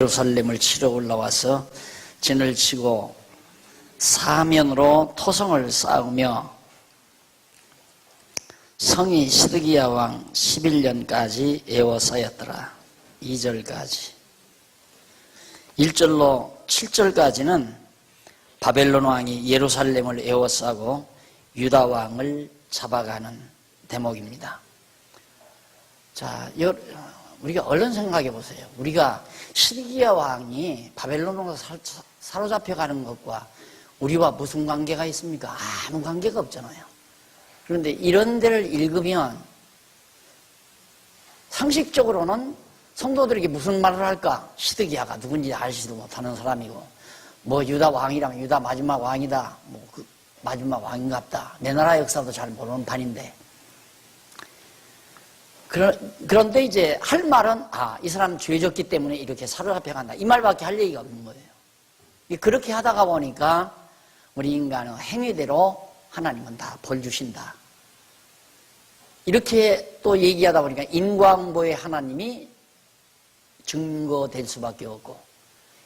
예루살렘을 치러 올라와서 진을 치고 사면으로 토성을 쌓으며 성이 시드기야 왕 11년까지 에워싸였더라. 2절까지. 1절로 7절까지는 바벨론 왕이 예루살렘을 에워싸고 유다 왕을 잡아가는 대목입니다. 자, 우리가 얼른 생각해 보세요. 우리가 시드기야 왕이 바벨론으로 사로잡혀가는 것과 우리와 무슨 관계가 있습니까? 아무 관계가 없잖아요. 그런데 이런 데를 읽으면 상식적으로는 성도들에게 무슨 말을 할까? 시드기야가 누군지 알지도 못하는 사람이고, 뭐 유다 왕이라면 유다 마지막 왕이다, 뭐 그 마지막 왕인갑다, 내 나라 역사도 잘 모르는 판인데, 그런데 이제 할 말은 이 사람 죄졌기 때문에 이렇게 사로잡혀 간다, 이 말밖에 할 얘기가 없는 거예요. 그렇게 하다가 보니까 우리 인간은 행위대로 하나님은 다 벌 주신다, 이렇게 또 얘기하다 보니까 인과응보의 하나님이 증거될 수밖에 없고,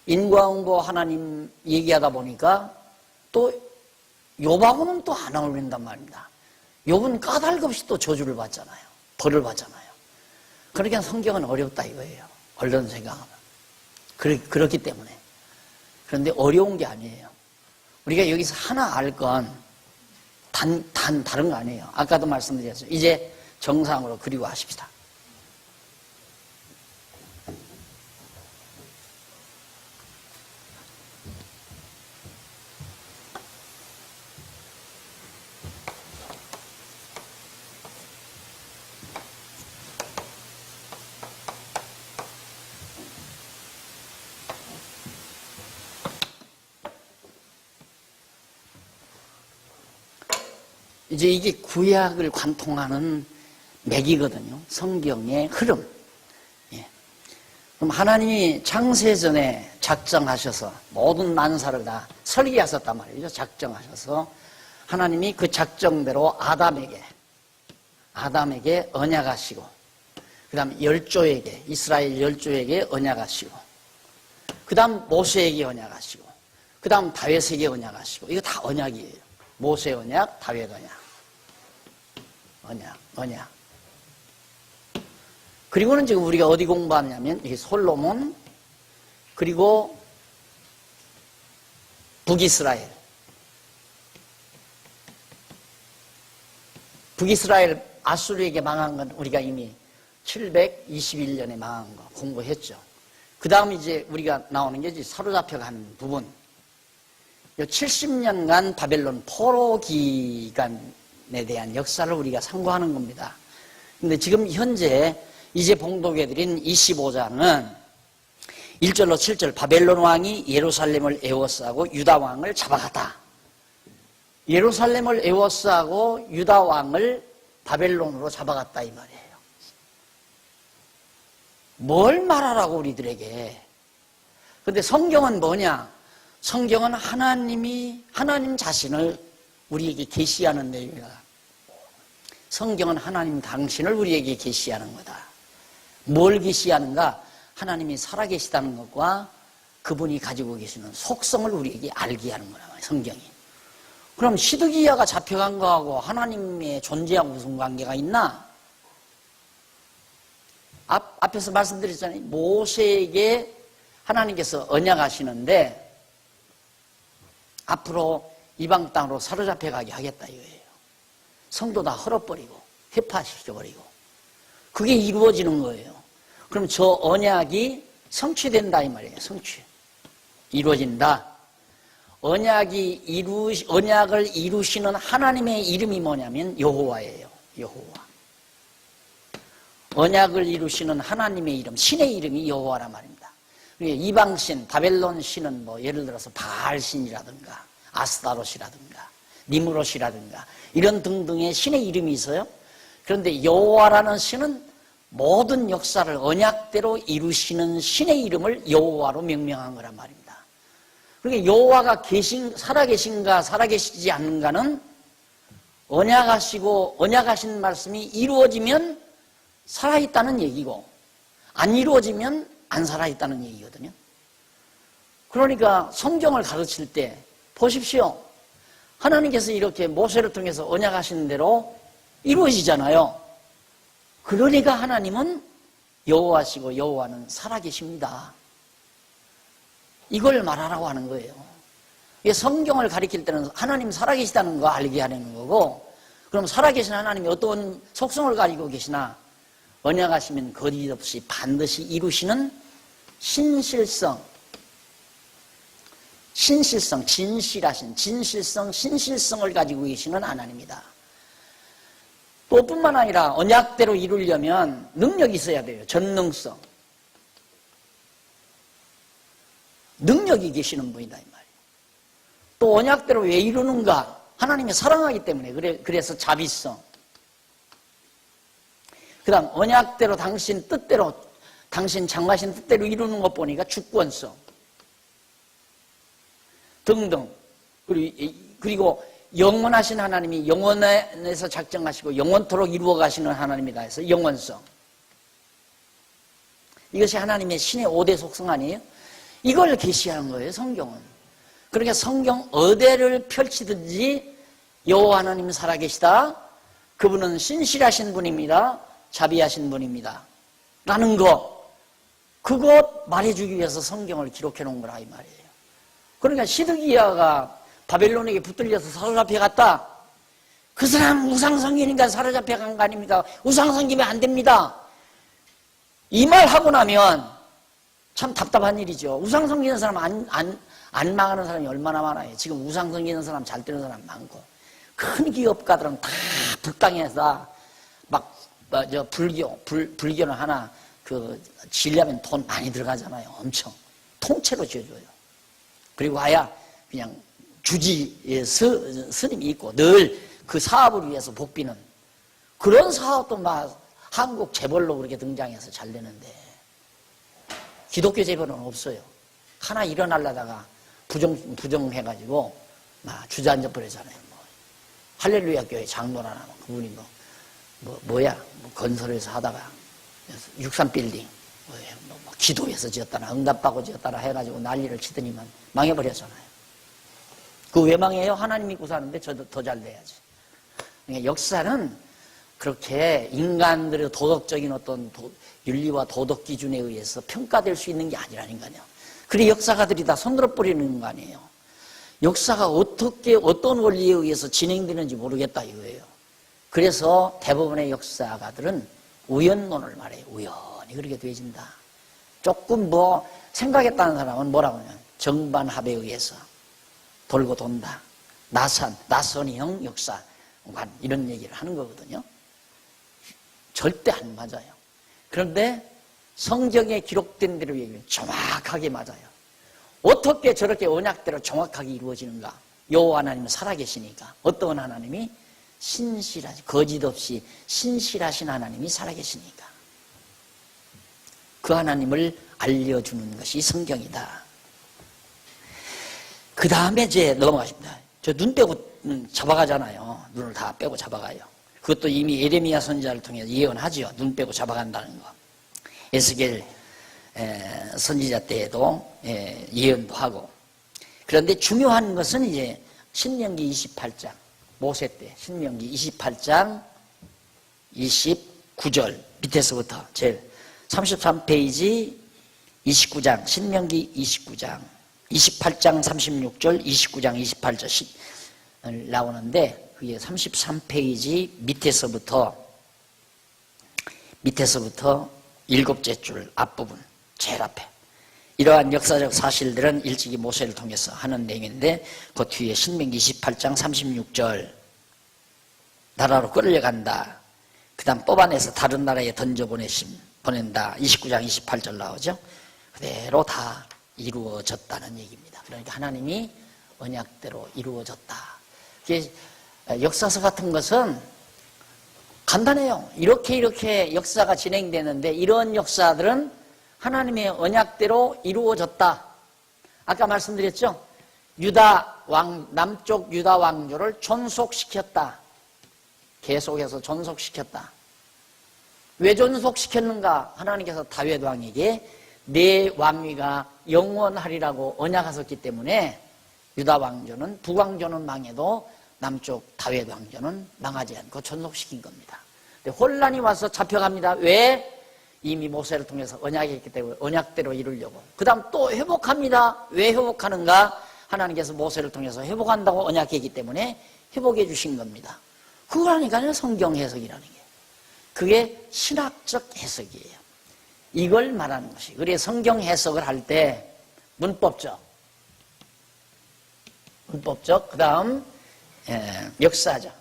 인과응보 하나님 얘기하다 보니까 또 욥하고는 또 안 어울린단 말입니다. 욥은 까닭없이 또 저주를 받잖아요. 벌을 받잖아요. 그러니까 성경은 어렵다 이거예요. 얼른 생각하면. 그렇기 때문에. 그런데 어려운 게 아니에요. 우리가 여기서 하나 알 건 다른 거 아니에요. 아까도 말씀드렸죠. 이제 정상으로 그리워하십시다. 이제 이게 구약을 관통하는 맥이거든요. 성경의 흐름. 예. 그럼 하나님이 창세전에 작정하셔서 모든 만사를 다 설계하셨단 말이죠. 작정하셔서 하나님이 그 작정대로 아담에게 언약하시고, 그 다음 이스라엘 열조에게 언약하시고, 그 다음 모세에게 언약하시고, 그 다음 다윗에게 언약하시고, 이거 다 언약이에요. 모세 언약, 다윗 언약. 그리고는 지금 우리가 어디 공부하냐면, 이게 솔로몬, 그리고 북이스라엘 아수르에게 망한 건 우리가 이미 721년에 망한 거 공부했죠. 그 다음 이제 우리가 나오는 게 이제 사로잡혀가는 부분. 70년간 바벨론 포로 기간에 대한 역사를 우리가 상고하는 겁니다. 근데 지금 현재 이제 봉독해드린 25장은 1절로 7절, 바벨론 왕이 예루살렘을 에워싸고 유다 왕을 잡아갔다. 예루살렘을 에워싸고 유다 왕을 바벨론으로 잡아갔다 이 말이에요. 뭘 말하라고 우리들에게. 근데 성경은 뭐냐? 성경은 하나님 자신을 우리에게 계시하는 내용이다. 성경은 하나님 당신을 우리에게 계시하는 거다. 뭘 계시하는가? 하나님이 살아계시다는 것과 그분이 가지고 계시는 속성을 우리에게 알게 하는 거란 말이에요, 성경이. 그럼 시드기야가 잡혀간 거하고 하나님의 존재하고 무슨 관계가 있나? 앞에서 말씀드렸잖아요. 모세에게 하나님께서 언약하시는데 앞으로 이방 땅으로 사로잡혀 가게 하겠다 이거예요. 성도 다 헐어버리고 회파시켜버리고 그게 이루어지는 거예요. 그럼 저 언약이 성취된다 이 말이에요. 이루어진다. 언약을 이루시는 하나님의 이름이 뭐냐면 여호와예요. 여호와. 언약을 이루시는 하나님의 이름, 신의 이름이 여호와란 말입니다. 이방신, 바벨론 신은 뭐 예를 들어서 바알신이라든가 아스타롯이라든가 니므롯이라든가 이런 등등의 신의 이름이 있어요. 그런데 여호와라는 신은 모든 역사를 언약대로 이루시는 신의 이름을 여호와로 명명한 거란 말입니다. 그러니까 여호와가 살아계신가 살아계시지 않는가는 언약하신 말씀이 이루어지면 살아있다는 얘기고, 안 이루어지면 안 살아있다는 얘기거든요. 그러니까 성경을 가르칠 때 보십시오. 하나님께서 이렇게 모세를 통해서 언약하신 대로 이루어지잖아요. 그러니까 하나님은 여호와시고 여호와는 살아계십니다. 이걸 말하라고 하는 거예요. 성경을 가리킬 때는 하나님 살아계시다는 거 알게 하려는 거고, 그럼 살아계신 하나님이 어떤 속성을 가지고 계시나? 언약하시면 거짓없이 반드시 이루시는 신실성, 진실하신 신실성을 가지고 계시는 하나님이다. 또 뿐만 아니라 언약대로 이루려면 능력이 있어야 돼요. 전능성. 능력이 계시는 분이다 이 말이에요. 또 언약대로 왜 이루는가? 하나님이 사랑하기 때문에 그래서 자비성. 그 다음 언약대로 당신 뜻대로, 당신 장하신 뜻대로 이루는 것 보니까 주권성 등등. 그리고 영원하신 하나님이 영원에서 작정하시고 영원토록 이루어 가시는 하나님이다 해서 영원성. 이것이 하나님의 신의 5대 속성 아니에요? 이걸 계시하는 거예요, 성경은. 그러니까 성경 어디를 펼치든지 여호와 하나님 살아계시다. 그분은 신실하신 분입니다. 자비하신 분입니다. 라는 것, 그것 말해주기 위해서 성경을 기록해 놓은 거라 이 말이에요. 그러니까 시드기야가 바벨론에게 붙들려서 사로잡혀 갔다. 그 사람 우상성기니까 사로잡혀 간 거 아닙니까? 우상성기면 안 됩니다. 이 말 하고 나면 참 답답한 일이죠. 우상성기는 사람 안 망하는 사람이 얼마나 많아요. 지금 우상성기는 사람 잘 되는 사람 많고, 큰 기업가들은 다 불당해서 막 불교는 하나 지려면 돈 많이 들어가잖아요. 엄청 통째로 지어줘요. 그리고 아야 그냥 주지 스님이 있고 늘 그 사업을 위해서 복비는 그런 사업도 막 한국 재벌로 그렇게 등장해서 잘 되는데, 기독교 재벌은 없어요. 하나 일어나려다가 부정해가지고 막 주저앉아 버리잖아요. 할렐루야 교회 장로나 그분이 건설에서 하다가 63빌딩 기도해서 지었다나 응답받고 지었다나 해가지고 난리를 치더니만 망해버렸잖아요. 그 왜 망해요? 하나님 믿고 사는데 저도 더 잘 돼야지. 그러니까 역사는 그렇게 인간들의 도덕적인 어떤 윤리와 도덕 기준에 의해서 평가될 수 있는 게 아니라니까요. 그래 역사가들이 다 손들어 버리는 거 아니에요. 역사가 어떤 원리에 의해서 진행되는지 모르겠다 이거예요. 그래서 대부분의 역사가들은 우연론을 말해요. 우연히 그렇게 되어진다. 조금 생각했다는 사람은 뭐라고 하냐면 정반합에 의해서 돌고 돈다. 나선형 역사관 이런 얘기를 하는 거거든요. 절대 안 맞아요. 그런데 성경에 기록된 대로 얘기하면 정확하게 맞아요. 어떻게 저렇게 언약대로 정확하게 이루어지는가? 여호와 하나님은 살아계시니까. 어떤 하나님이? 거짓없이 신실하신 하나님이 살아계시니까. 그 하나님을 알려주는 것이 성경이다. 그 다음에 이제 넘어가십니다. 저 눈 빼고 잡아가잖아요. 눈을 다 빼고 잡아가요. 그것도 이미 예레미야 선지자를 통해 예언하죠. 눈 빼고 잡아간다는 거. 에스겔 선지자 때에도 예언도 하고. 그런데 중요한 것은 이제 신명기 28장 모세 때 신명기 28장 29절 밑에서부터 제일 33페이지 29장 신명기 29장 28장 36절 29장 28절 나오는데 그게 33페이지 밑에서부터 7째 줄 앞부분 제일 앞에 이러한 역사적 사실들은 일찍이 모세를 통해서 하는 내용인데 그 뒤에 신명기 28장 36절 나라로 끌려간다. 그 다음 뽑아내서 다른 나라에 보낸다. 29장 28절 나오죠. 그대로 다 이루어졌다는 얘기입니다. 그러니까 하나님이 언약대로 이루어졌다. 이게 역사서 같은 것은 간단해요. 이렇게 역사가 진행되는데 이런 역사들은 하나님의 언약대로 이루어졌다. 아까 말씀드렸죠? 남쪽 유다 왕조를 존속시켰다. 계속해서 존속시켰다. 왜 존속시켰는가? 하나님께서 다윗 왕에게 내 왕위가 영원하리라고 언약하셨기 때문에 유다 왕조는 북왕조는 망해도 남쪽 다윗 왕조는 망하지 않고 존속시킨 겁니다. 근데 혼란이 와서 잡혀갑니다. 왜? 이미 모세를 통해서 언약했기 때문에 언약대로 이루려고. 그 다음 또 회복합니다. 왜 회복하는가? 하나님께서 모세를 통해서 회복한다고 언약했기 때문에 회복해 주신 겁니다. 그거라니까요, 성경 해석이라는 게. 그게 신학적 해석이에요. 이걸 말하는 것이. 그래서 성경 해석을 할 때 문법적, 그 다음 역사적,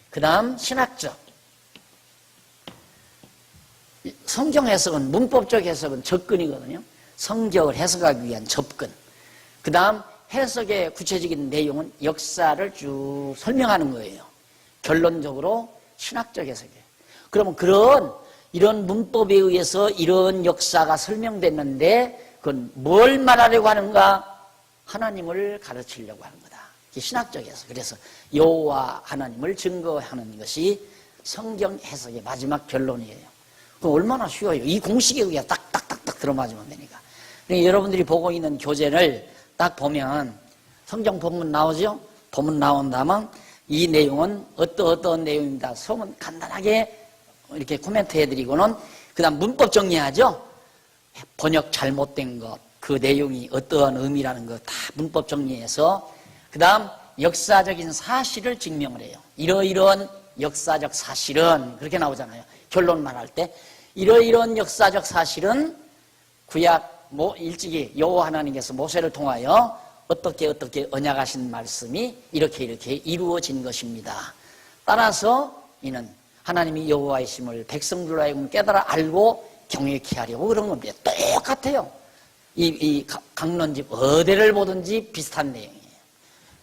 그 다음 신학적. 성경 해석은, 문법적 해석은 접근이거든요. 성경을 해석하기 위한 접근. 그 다음 해석의 구체적인 내용은 역사를 쭉 설명하는 거예요. 결론적으로 신학적 해석이에요. 그러면 이런 문법에 의해서 이런 역사가 설명됐는데 그건 뭘 말하려고 하는가? 하나님을 가르치려고 하는 거다. 이게 신학적 해석. 그래서 여호와 하나님을 증거하는 것이 성경 해석의 마지막 결론이에요. 그럼 얼마나 쉬워요. 이 공식에 의해 딱딱딱딱 들어맞으면 되니까. 그러니까 여러분들이 보고 있는 교재를 딱 보면 성경 본문 나오죠? 본문 나온다면 이 내용은 어떤 내용입니다. 소문 간단하게 이렇게 코멘트 해드리고는 그 다음 문법 정리하죠? 번역 잘못된 것, 그 내용이 어떠한 의미라는 것 다 문법 정리해서 그 다음 역사적인 사실을 증명을 해요. 이러이러한 역사적 사실은 그렇게 나오잖아요. 결론 말할 때 이러이러한 역사적 사실은 구약 일찍이 여호와 하나님께서 모세를 통하여 어떻게 언약하신 말씀이 이렇게 이루어진 것입니다. 따라서 이는 하나님이 여호와이심을 백성들로 하여금 깨달아 알고 경외케 하려고 그런 겁니다. 똑같아요. 이 강론집 어디를 보든지 비슷한 내용이에요.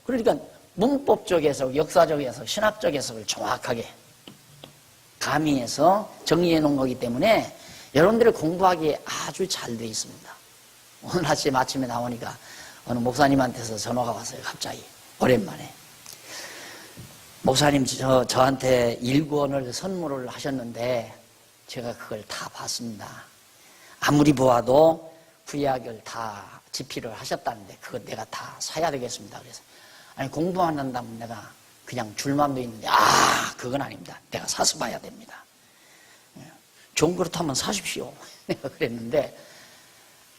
그러니까 문법적 해석, 역사적 해석, 신학적 해석을 정확하게 가미해서 정리해 놓은 거기 때문에 여러분들이 공부하기에 아주 잘 되어 있습니다. 오늘 아침에 나오니까 어느 목사님한테서 전화가 왔어요. 갑자기 오랜만에. 목사님 저한테 1권을 선물을 하셨는데 제가 그걸 다 봤습니다. 아무리 보아도 구약을 다 집필을 하셨다는데 그거 내가 다 사야 되겠습니다. 그래서 아니 공부 안 한다면 내가 그냥 줄만 돼 있는데 그건 아닙니다. 내가 사서 봐야 됩니다. 좋은 그렇다면 사십시오. 내가 그랬는데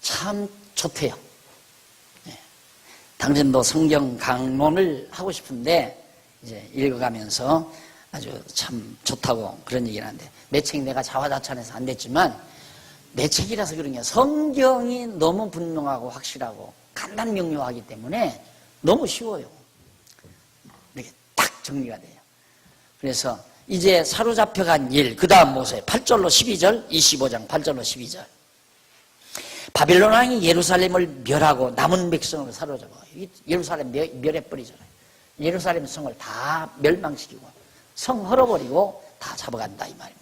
참 좋대요. 당신도 성경 강론을 하고 싶은데 이제 읽어가면서 아주 참 좋다고 그런 얘기를 하는데 내 책 내가 자화자찬해서 안 됐지만 내 책이라서 그런 게 성경이 너무 분명하고 확실하고 간단 명료하기 때문에 너무 쉬워요. 이렇게 딱 정리가 돼요. 그래서 이제 사로잡혀간 일, 그 다음 모세 8절로 12절, 25장 8절로 12절. 바벨론 왕이 예루살렘을 멸하고 남은 백성을 사로잡아. 예루살렘 멸해버리잖아요. 예루살렘 성을 다 멸망시키고 성 헐어버리고 다 잡아간다 이 말입니다.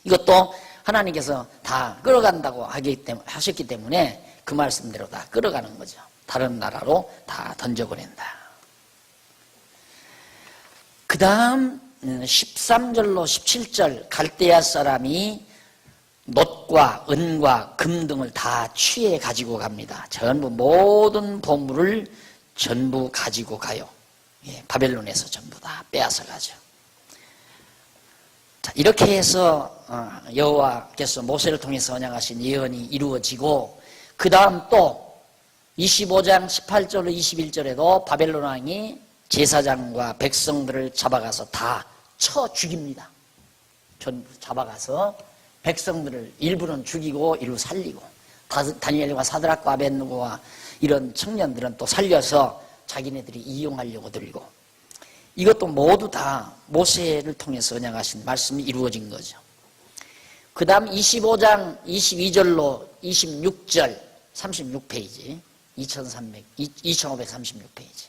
이것도 하나님께서 다 끌어간다고 하셨기 때문에 그 말씀대로 다 끌어가는 거죠. 다른 나라로 다 던져보낸다. 그 다음 13절로 17절 갈대아 사람이 놋과 은과 금 등을 다 취해 가지고 갑니다. 전부 모든 보물을 전부 가지고 가요. 바벨론에서 전부 다 빼앗아 가죠. 자, 이렇게 해서 여호와께서 모세를 통해서 언약하신 예언이 이루어지고 그 다음 또 25장 18절로 21절에도 바벨론 왕이 제사장과 백성들을 잡아가서 다 쳐 죽입니다. 전부 잡아가서 백성들을 일부는 죽이고 일부 살리고 다니엘과 사드락과 아벳느고와 이런 청년들은 또 살려서 자기네들이 이용하려고 들고 이것도 모두 다 모세를 통해서 언약하신 말씀이 이루어진 거죠. 그 다음 25장 22절로 26절 36페이지 2536페이지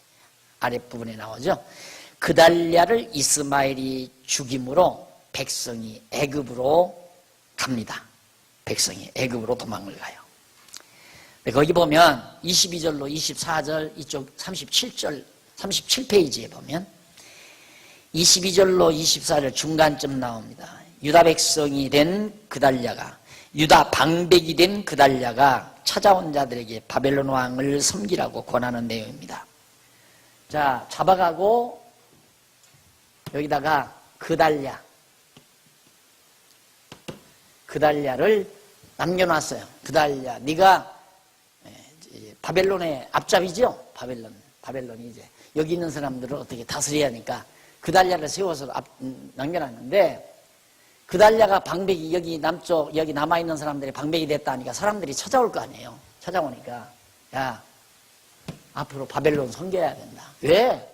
아랫부분에 나오죠. 그달랴를 이스마엘이 죽임으로 백성이 애굽으로 갑니다. 백성이 애굽으로 도망을 가요. 거기 보면 22절로 24절 이쪽 37절 37페이지에 보면 22절로 24절 중간쯤 나옵니다. 유다 백성이 된 그달랴가, 유다 방백이 된 그달랴가 찾아온 자들에게 바벨론 왕을 섬기라고 권하는 내용입니다. 자, 잡아가고 여기다가 그달랴를 남겨놨어요. 그달랴, 네가 바벨론의 앞잡이죠? 바벨론이 이제 여기 있는 사람들을 어떻게 다스려야 하니까 그달랴를 세워서 남겨놨는데, 그달랴가 방백이, 여기 남쪽, 여기 남아있는 사람들이 방백이 됐다 하니까 사람들이 찾아올 거 아니에요. 찾아오니까, 야, 앞으로 바벨론 섬겨야 된다. 왜?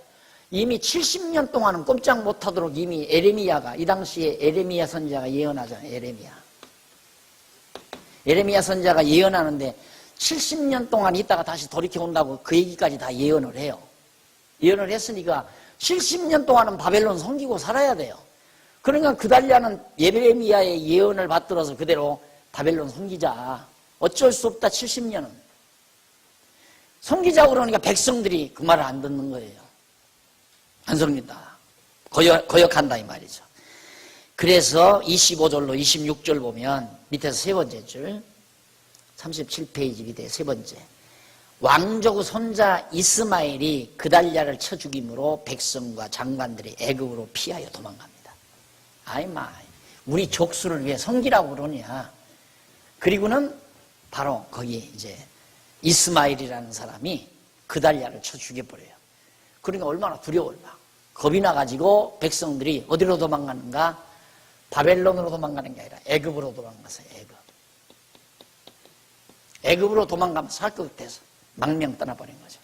이미 70년 동안은 꼼짝 못하도록 이미 에레미야가, 이 당시에 에레미야 선지자가 예언하잖아요. 에레미야 선지자가 예언하는데 70년 동안 있다가 다시 돌이켜 온다고 그 얘기까지 다 예언을 해요. 예언을 했으니까 70년 동안은 바벨론 섬기고 살아야 돼요. 그러니까 그달랴는 예레미야의 예언을 받들어서 그대로 바벨론 섬기자. 어쩔 수 없다. 70년은. 섬기자고 그러니까 백성들이 그 말을 안 듣는 거예요. 안 섬긴다. 거역한다 이 말이죠. 그래서 25절로 26절 보면 밑에서 세 번째 줄, 37페이지 밑에 세 번째, 왕족의 손자 이스마엘이 그달랴를 쳐 죽임으로 백성과 장관들이 애굽으로 피하여 도망갑니다. 아이마, 우리 족수를 왜 섬기라고 그러냐. 그리고는 바로 거기 이제 이스마엘이라는 사람이 그달랴를 쳐 죽여버려요. 그러니까 얼마나 두려울까. 겁이 나가지고 백성들이 어디로 도망가는가? 바벨론으로 도망가는 게 아니라 애굽으로 도망갔어요. 애굽으로 도망가면서 살 것 같아서 망명 떠나버린 거죠.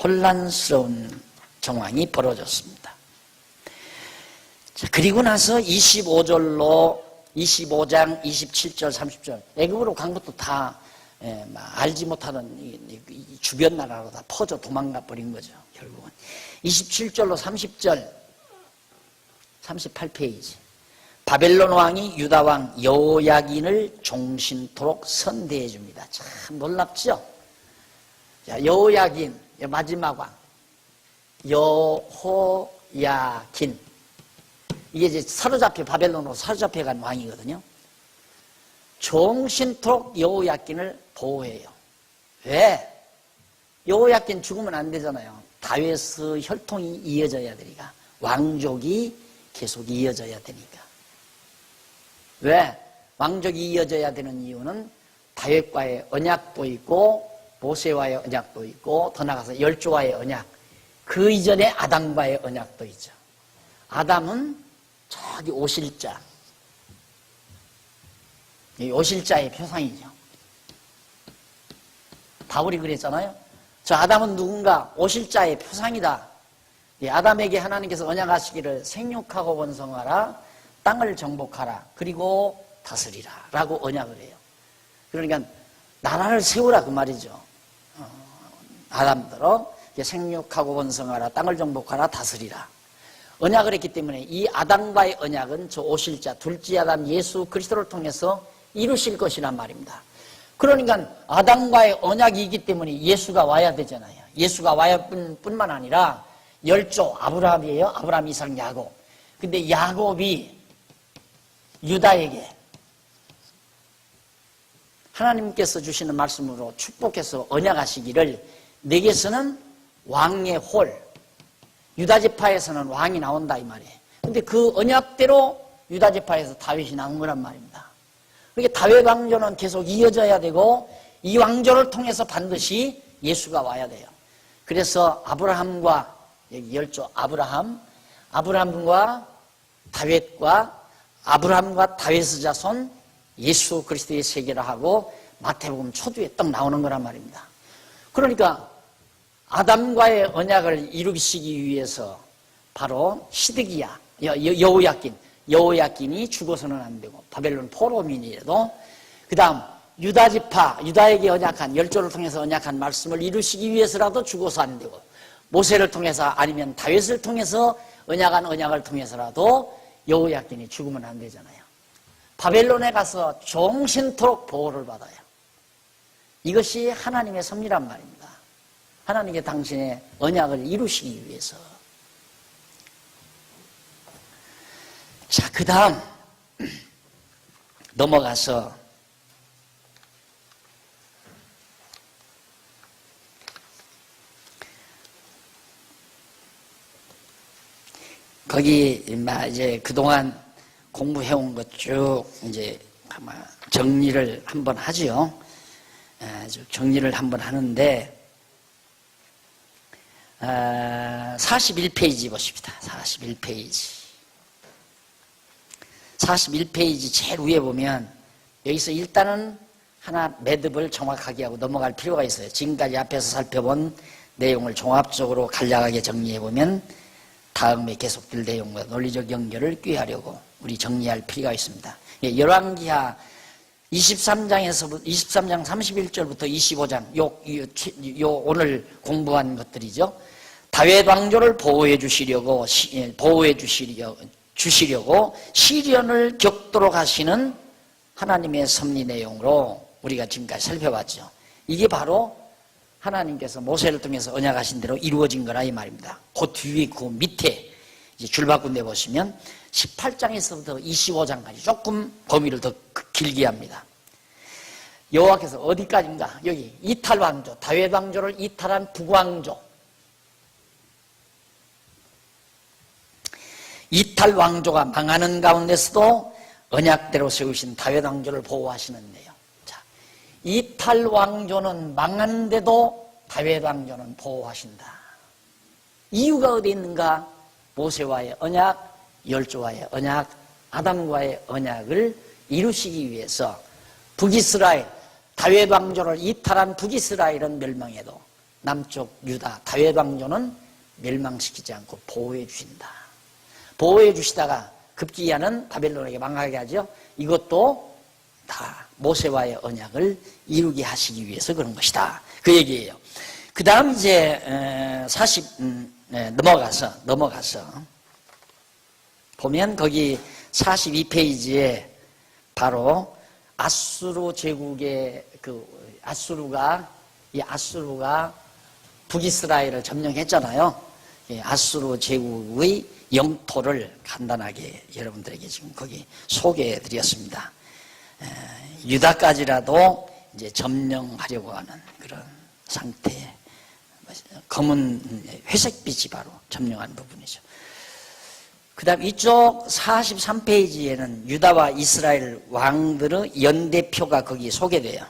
혼란스러운 정황이 벌어졌습니다. 자, 그리고 나서 25장 27절 30절 애굽으로 간 것도 다 알지 못하던 이 주변 나라로 다 퍼져 도망가 버린 거죠. 결국은 27절로 30절 38페이지, 바벨론 왕이 유다 왕 여호야긴을 종신토록 선대해 줍니다. 참 놀랍죠? 자, 여호야긴, 마지막 왕 여호야긴, 이게 이제 바벨론으로 사로잡혀간 왕이거든요. 종신토록 여호야긴을 보호해요. 왜? 여호야긴 죽으면 안 되잖아요. 다윗의 혈통이 이어져야 되니까, 왕족이 계속 이어져야 되니까. 왜? 왕족이 이어져야 되는 이유는 다윗과의 언약도 있고 모세와의 언약도 있고 더 나아가서 열조와의 언약, 그 이전에 아담과의 언약도 있죠. 아담은 저기 오실자, 이 오실자의 표상이죠. 바울이 그랬잖아요. 저 아담은 누군가? 오실자의 표상이다. 아담에게 하나님께서 언약하시기를 생육하고 번성하라, 땅을 정복하라, 그리고 다스리라 라고 언약을 해요. 그러니까 나라를 세우라 그 말이죠. 아담들어 생육하고 번성하라, 땅을 정복하라, 다스리라 언약을 했기 때문에 이 아담과의 언약은 저 오실자 둘째 아담 예수 그리스도를 통해서 이루실 것이란 말입니다. 그러니까 아담과의 언약이기 때문에 예수가 와야 되잖아요. 예수가 와야 뿐만 아니라 열조 아브라함이에요. 아브라함, 이삭, 야곱. 근데 야곱이 유다에게 하나님께서 주시는 말씀으로 축복해서 언약하시기를 내게서는 왕의 홀, 유다지파에서는 왕이 나온다 이 말이에요. 근데 그 언약대로 유다지파에서 다윗이 나온 거란 말입니다. 그러니까 다윗 왕조는 계속 이어져야 되고 이 왕조를 통해서 반드시 예수가 와야 돼요. 그래서 아브라함과, 여기 열조 아브라함과 다윗과 아브라함과 다윗의 자손 예수 그리스도의 세계라 하고 마태복음 초두에 딱 나오는 거란 말입니다. 그러니까 아담과의 언약을 이루시기 위해서 바로 시드기야, 여호야긴이 죽어서는 안 되고 바벨론 포로민이라도, 그 다음 유다지파, 유다에게 언약한, 열조를 통해서 언약한 말씀을 이루시기 위해서라도 죽어서 안 되고, 모세를 통해서 아니면 다윗을 통해서 언약한 언약을 통해서라도 여호야긴이 죽으면 안 되잖아요. 바벨론에 가서 종신토록 보호를 받아요. 이것이 하나님의 섭리란 말입니다. 하나님께 당신의 언약을 이루시기 위해서. 자, 그 다음 넘어가서 거기 이제 그동안 공부해온 것 쭉 이제 아마 정리를 한번 하지요. 정리를 한번 하는데 41페이지 보십니다. 41페이지. 41페이지 제일 위에 보면 여기서 일단은 하나 매듭을 정확하게 하고 넘어갈 필요가 있어요. 지금까지 앞에서 살펴본 내용을 종합적으로 간략하게 정리해보면 다음에 계속될 내용과 논리적 연결을 꾀하려고 우리 정리할 필요가 있습니다. 열왕기하 23장에서 23장 31절부터 25장 요 오늘 공부한 것들이죠. 다윗 왕조를 보호해 주시려고 시련을 겪도록 하시는 하나님의 섭리 내용으로 우리가 지금까지 살펴봤죠. 이게 바로 하나님께서 모세를 통해서 언약하신 대로 이루어진 거라 이 말입니다. 그 뒤에 그 밑에 이제 줄 바꾼 데 보시면 18장에서부터 25장까지 조금 범위를 더 길게 합니다. 여호와께서 어디까지인가? 여기 이탈 왕조, 다윗 왕조를 이탈한 북왕조, 이탈 왕조가 망하는 가운데서도 언약대로 세우신 다윗 왕조를 보호하시는데요. 자, 이탈 왕조는 망하는데도 다윗 왕조는 보호하신다. 이유가 어디 있는가? 모세와의 언약, 열조와의 언약, 아담과의 언약을 이루시기 위해서 북이스라엘, 다윗 왕조를 이탈한 북이스라엘은 멸망해도 남쪽 유다, 다윗 왕조는 멸망시키지 않고 보호해 주신다. 보호해 주시다가 급기야는 바벨론에게 망하게 하죠. 이것도 다 모세와의 언약을 이루게 하시기 위해서 그런 것이다. 그 얘기예요. 그 다음 이제 넘어가서 보면 거기 42페이지에 바로 아수르 제국의 아수르가 북이스라엘을 점령했잖아요. 아수르 제국의 영토를 간단하게 여러분들에게 지금 거기 소개해 드렸습니다. 유다까지라도 이제 점령하려고 하는 그런 상태. 검은 회색빛이 바로 점령한 부분이죠. 그 다음 이쪽 43페이지에는 유다와 이스라엘 왕들의 연대표가 거기 소개돼요.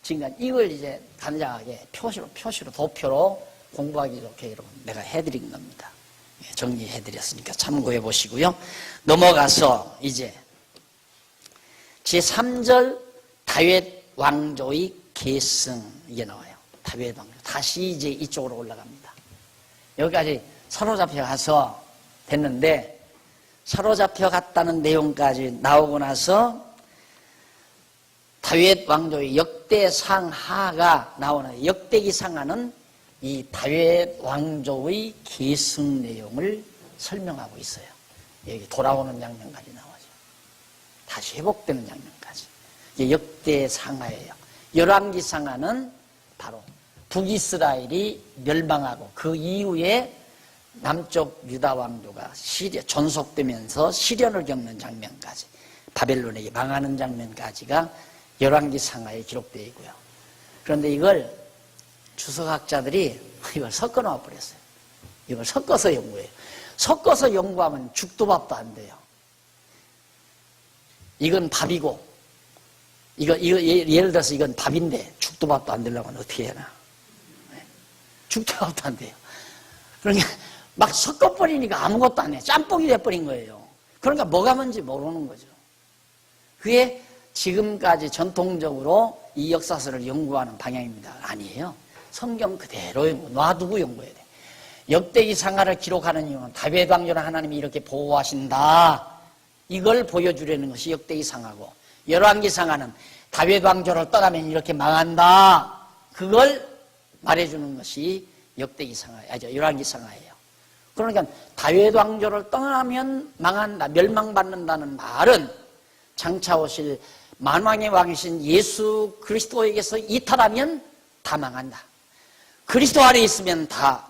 지금 이걸 이제 단장하게 표시로 도표로 공부하기 좋게 여러분 내가 해드린 겁니다. 정리해드렸으니까 참고해 보시고요. 넘어가서 이제 제3절 다윗 왕조의 계승 이게 나와요. 다윗 왕조 다시 이제 이쪽으로 올라갑니다. 여기까지 사로잡혀 가서 됐는데 사로잡혀 갔다는 내용까지 나오고 나서 다윗 왕조의 역대상하가 나오는 역대기 상하는 이 다윗 왕조의 계승 내용을 설명하고 있어요. 여기 돌아오는 장면까지 나오죠. 다시 회복되는 장면까지. 이게 역대상하예요. 열왕기 상하는 바로 북이스라엘이 멸망하고 그 이후에 남쪽 유다 왕조가 존속되면서 시련을 겪는 장면까지 바벨론에게 망하는 장면까지가 열왕기 상하에 기록되어 있고요. 그런데 이걸 주석학자들이 이걸 섞어 놓아 버렸어요. 이걸 섞어서 연구해요. 섞어서 연구하면 죽도 밥도 안 돼요. 이건 밥이고 이거 예를 들어서 이건 밥인데 죽도 밥도 안 되려면 어떻게 해야 하나? 죽도 밥도 안 돼요. 그러니까 막 섞어버리니까 아무것도 안 해. 짬뽕이 돼버린 거예요. 그러니까 뭐가 뭔지 모르는 거죠. 그게 지금까지 전통적으로 이 역사서를 연구하는 방향입니다. 아니에요. 성경 그대로 놔두고 연구해야 돼. 역대기 상하를 기록하는 이유는 다윗 왕조를 하나님이 이렇게 보호하신다. 이걸 보여주려는 것이 역대기 상하고 열왕기 상하는 다윗 왕조를 떠나면 이렇게 망한다. 그걸 말해주는 것이 역대기 상하, 열왕기 상하예요. 그러니까 다윗 왕조를 떠나면 망한다, 멸망받는다는 말은 장차 오실 만왕의 왕이신 예수 그리스도에게서 이탈하면 다 망한다. 그리스도 안에 있으면 다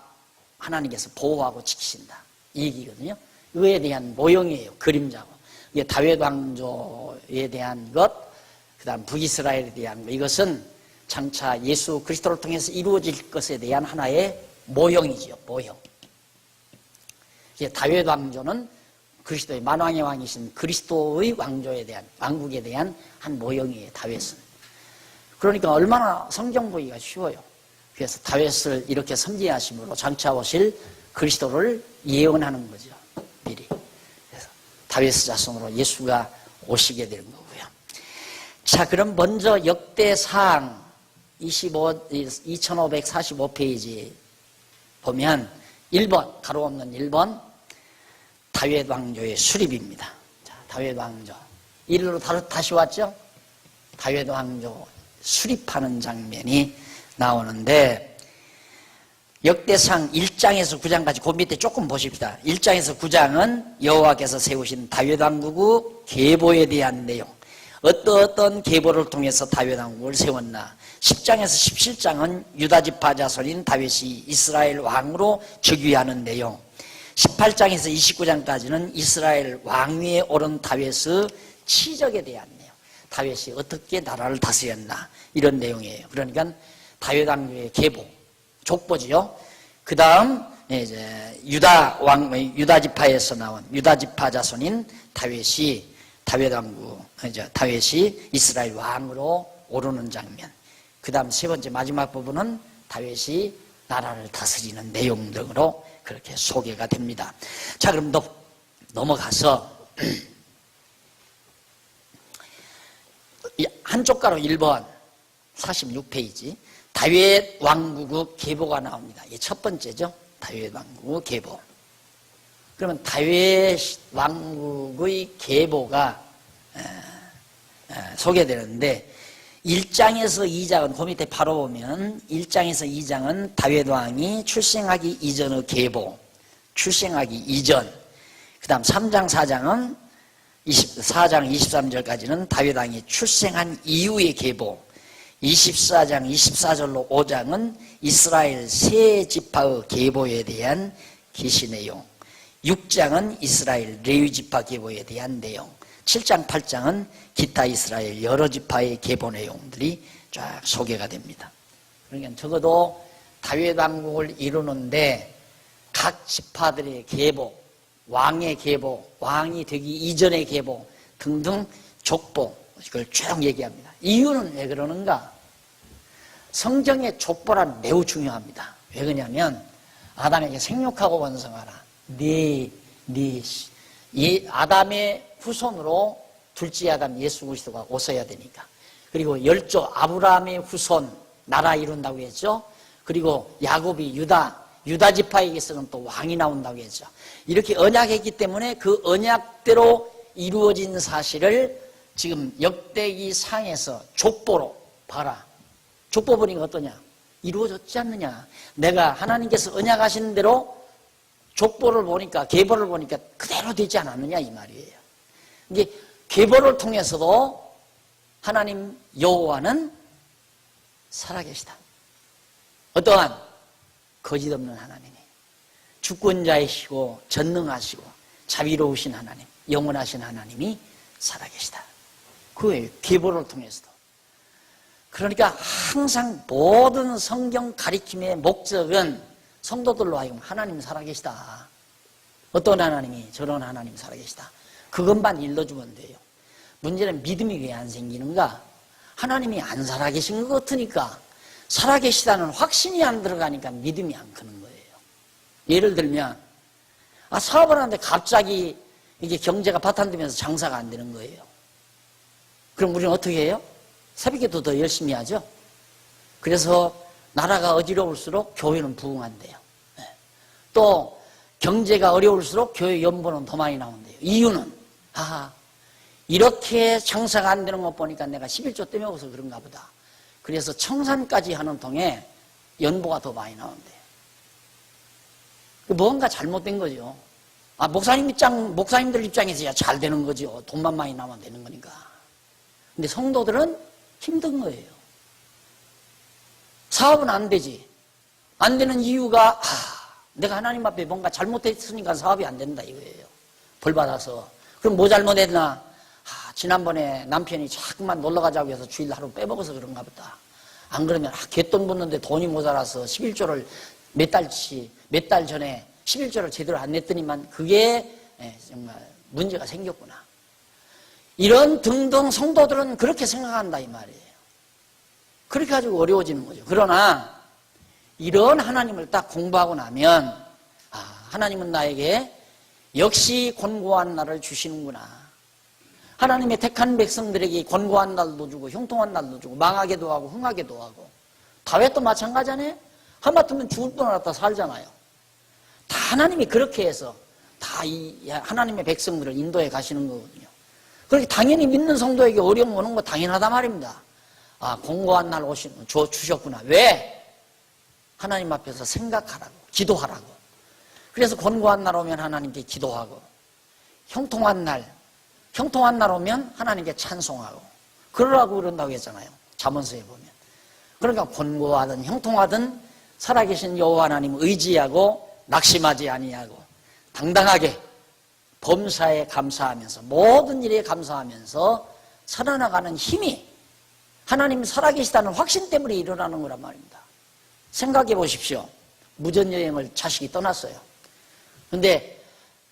하나님께서 보호하고 지키신다. 이 얘기거든요. 그에 대한 모형이에요. 그림자고. 이게 다윗 왕조에 대한 것, 그 다음 북이스라엘에 대한 것, 이것은 장차 예수 그리스도를 통해서 이루어질 것에 대한 하나의 모형이지요. 모형. 다윗 왕조는 그리스도의 만왕의 왕이신 그리스도의 왕조에 대한, 왕국에 대한 한 모형이에요. 다윗은. 그러니까 얼마나 성경 보기가 쉬워요. 그래서 다윗을 이렇게 선지하심으로 장차 오실 그리스도를 예언하는 거죠. 미리. 그래서 다윗 자손으로 예수가 오시게 되는 거고요. 자, 그럼 먼저 역대상 2545페이지 보면 1번, 가로 없는 1번, 다윗 왕조의 수립입니다. 자, 다윗 왕조. 일로 다시 왔죠? 다윗 왕조 수립하는 장면이 나오는데, 역대상 1장에서 9장까지 그 밑에 조금 보십시다. 1장에서 9장은 여호와께서 세우신 다윗 왕국의 계보에 대한 내용, 어떤 계보를 통해서 다윗 왕국을 세웠나. 10장에서 17장은 유다지파 자손인 다윗이 이스라엘 왕으로 즉위하는 내용, 18장에서 29장까지는 이스라엘 왕위에 오른 다윗의 치적에 대한 내용, 다윗이 어떻게 나라를 다스렸나, 이런 내용이에요. 그러니까 다윗 왕조의 계보, 족보지요. 그 다음 이제 유다 지파에서 나온 유다 지파 자손인 다윗이 다윗 왕국, 다윗이 이스라엘 왕으로 오르는 장면. 그 다음 세 번째 마지막 부분은 다윗이 나라를 다스리는 내용 등으로 그렇게 소개가 됩니다. 자, 그럼 넘어가서 한쪽 가로 1번 46페이지 다윗 왕국의 계보가 나옵니다. 이게 첫 번째죠. 다윗 왕국의 계보. 그러면 다윗 왕국의 계보가 소개되는데, 1장에서 2장은 그 밑에 바로 보면 1장에서 2장은 다윗 왕이 출생하기 이전의 계보, 출생하기 이전. 그 다음 3장 4장은 4장 23절까지는 다윗 왕이 출생한 이후의 계보, 24장 24절로 5장은 이스라엘 세 지파의 계보에 대한 계시 내용, 6장은 이스라엘 레위 지파 계보에 대한 내용, 7장 8장은 기타 이스라엘 여러 지파의 계보 내용들이 쫙 소개가 됩니다. 그러니까 적어도 다윗 왕국을 이루는데 각 지파들의 계보, 왕의 계보, 왕이 되기 이전의 계보 등등 족보, 이걸 쭉 얘기합니다. 이유는 왜 그러는가? 성경의 족보란 매우 중요합니다. 왜 그러냐면 아담에게 생육하고 번성하라. 이 아담의 후손으로 둘째 아담 예수 그리스도가 오셔야 되니까. 그리고 열조 아브라함의 후손 나라 이룬다고 했죠. 그리고 야곱이 유다 지파에게서는 또 왕이 나온다고 했죠. 이렇게 언약했기 때문에 그 언약대로 이루어진 사실을 지금 역대기 상에서 족보로 봐라. 족보 보니까 어떠냐? 이루어졌지 않느냐? 내가 하나님께서 언약하신 대로 족보를 보니까, 계보를 보니까 그대로 되지 않았느냐 이 말이에요. 이제 계보를 통해서도 하나님 여호와는 살아계시다. 어떠한 거짓 없는 하나님이, 주권자이시고 전능하시고 자비로우신 하나님, 영원하신 하나님이 살아계시다. 그거예요. 계보를 통해서도. 그러니까 항상 모든 성경 가리킴의 목적은 성도들로 하여금 하나님 살아계시다. 어떤 하나님이 저런 하나님 살아계시다. 그것만 일러주면 돼요. 문제는 믿음이 왜 안 생기는가? 하나님이 안 살아계신 것 같으니까, 살아계시다는 확신이 안 들어가니까 믿음이 안 크는 거예요. 예를 들면 사업을 하는데 갑자기 이게 경제가 파탄되면서 장사가 안 되는 거예요. 그럼 우리는 어떻게 해요? 새벽에도 더 열심히 하죠. 그래서 나라가 어지러울수록 교회는 부흥한대요. 또 경제가 어려울수록 교회 연보는 더 많이 나온대요. 이유는 이렇게 장사가 안 되는 것 보니까 내가 11조 떼먹어서 그런가 보다. 그래서 청산까지 하는 통에 연보가 더 많이 나온대요. 뭔가 잘못된 거죠. 목사님들 입장에서야 잘 되는 거죠. 돈만 많이 나면 되는 거니까. 근데 성도들은 힘든 거예요. 사업은 안 되지. 안 되는 이유가 내가 하나님 앞에 뭔가 잘못했으니까 사업이 안 된다 이거예요. 벌 받아서 그럼 뭐 잘못했나? 지난번에 남편이 자꾸만 놀러 가자고 해서 주일 하루 빼먹어서 그런가 보다. 안 그러면 갯돈 붓는데 돈이 모자라서 11조를 몇 달 전에 11조를 제대로 안 냈더니만 그게 정말 문제가 생겼구나. 이런 등등 성도들은 그렇게 생각한다 이 말이에요. 그렇게 가지고 어려워지는 거죠. 그러나 이런 하나님을 딱 공부하고 나면 하나님은 나에게 역시 권고한 날을 주시는구나. 하나님의 택한 백성들에게 권고한 날도 주고 형통한 날도 주고 망하게도 하고 흥하게도 하고. 다윗도 마찬가지네. 하마터면 죽을 뻔 알았다 살잖아요. 다 하나님이 그렇게 해서 다 이 하나님의 백성들을 인도해 가시는 거거든요. 그렇게 당연히 믿는 성도에게 어려움 오는 거 당연하다 말입니다. 공고한 날 주셨구나. 왜? 하나님 앞에서 생각하라고, 기도하라고. 그래서 권고한 날 오면 하나님께 기도하고, 형통한 날 오면 하나님께 찬송하고, 그러라고 그런다고 했잖아요. 잠언서에 보면. 그러니까 권고하든 형통하든 살아계신 여호와 하나님 의지하고 낙심하지 아니하고 당당하게 범사에 감사하면서 모든 일에 감사하면서 살아나가는 힘이 하나님 살아계시다는 확신 때문에 일어나는 거란 말입니다. 생각해 보십시오. 무전여행을 자식이 떠났어요. 근데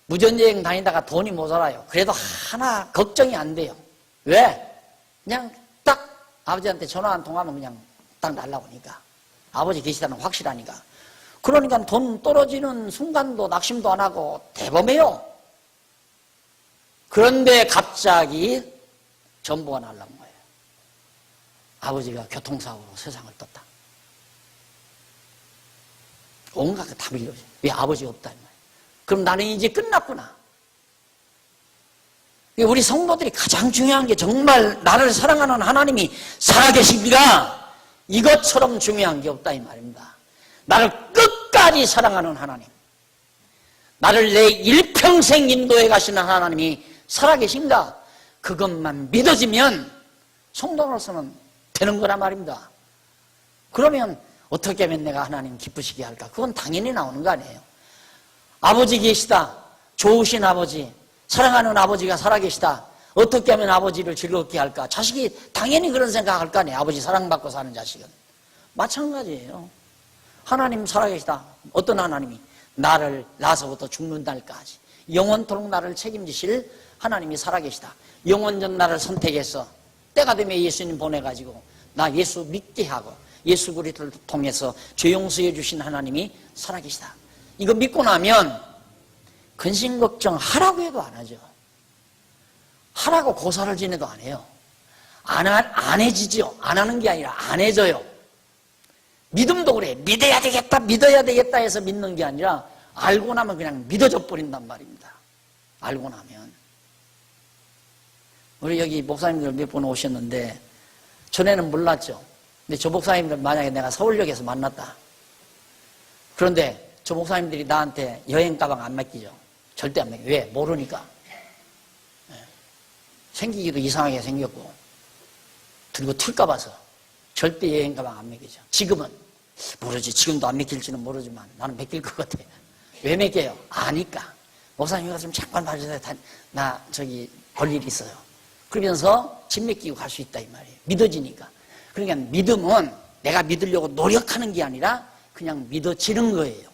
무전여행 다니다가 돈이 모자라요. 그래도 하나 걱정이 안 돼요. 왜? 그냥 딱 아버지한테 전화 한 통하면 그냥 딱 날라오니까. 아버지 계시다는 확실하니까. 그러니까 돈 떨어지는 순간도 낙심도 안 하고 대범해요. 그런데 갑자기 전보가 날라온 거예요. 아버지가 교통사고로 세상을 떴다. 온갖 다 밀려오죠. 왜 아버지가 없다? 그럼 나는 이제 끝났구나. 우리 성도들이 가장 중요한 게 정말 나를 사랑하는 하나님이 살아계십니까? 이것처럼 중요한 게 없다 이 말입니다. 나를 끝까지 사랑하는 하나님, 나를 내 일평생 인도해 가시는 하나님이 살아계신가? 그것만 믿어지면 성도로서는 되는 거란 말입니다. 그러면 어떻게 하면 내가 하나님 기쁘시게 할까? 그건 당연히 나오는 거 아니에요. 아버지 계시다. 좋으신 아버지, 사랑하는 아버지가 살아계시다. 어떻게 하면 아버지를 즐겁게 할까? 자식이 당연히 그런 생각할 거 아니에요. 아버지 사랑받고 사는 자식은. 마찬가지예요. 하나님 살아계시다. 어떤 하나님이? 나를 낳아서부터 죽는 날까지 영원토록 나를 책임지실 하나님이 살아계시다. 영원전 나를 선택해서 때가 되면 예수님 보내가지고 나 예수 믿게 하고 예수 그리스도를 통해서 죄 용서해 주신 하나님이 살아계시다. 이거 믿고 나면 근심 걱정 하라고 해도 안 하죠. 하라고 고사를 지내도 안 해요. 안 해지죠. 안 하는 게 아니라 안 해져요. 믿음도 그래. 믿어야 되겠다 해서 믿는 게 아니라 알고 나면 그냥 믿어져 버린단 말입니다. 알고 나면. 우리 여기 목사님들 몇 분 오셨는데 전에는 몰랐죠. 근데 저 목사님들 만약에 내가 서울역에서 만났다. 그런데 저 목사님들이 나한테 여행 가방 안 맡기죠. 절대 안 맡겨. 왜? 모르니까. 생기기도 이상하게 생겼고 들고 튈까 봐서 절대 여행 가방 안 맡기죠. 지금은 모르지. 지금도 안 맡길지는 모르지만 나는 맡길 것 같아. 왜 맡겨요? 아니까. 목사님 이거 좀 잠깐 봐주세요. 나 저기 볼 일이 있어요. 그러면서 짐 맡기고 갈 수 있다 이 말이에요. 믿어지니까. 그러니까 믿음은 내가 믿으려고 노력하는 게 아니라 그냥 믿어지는 거예요.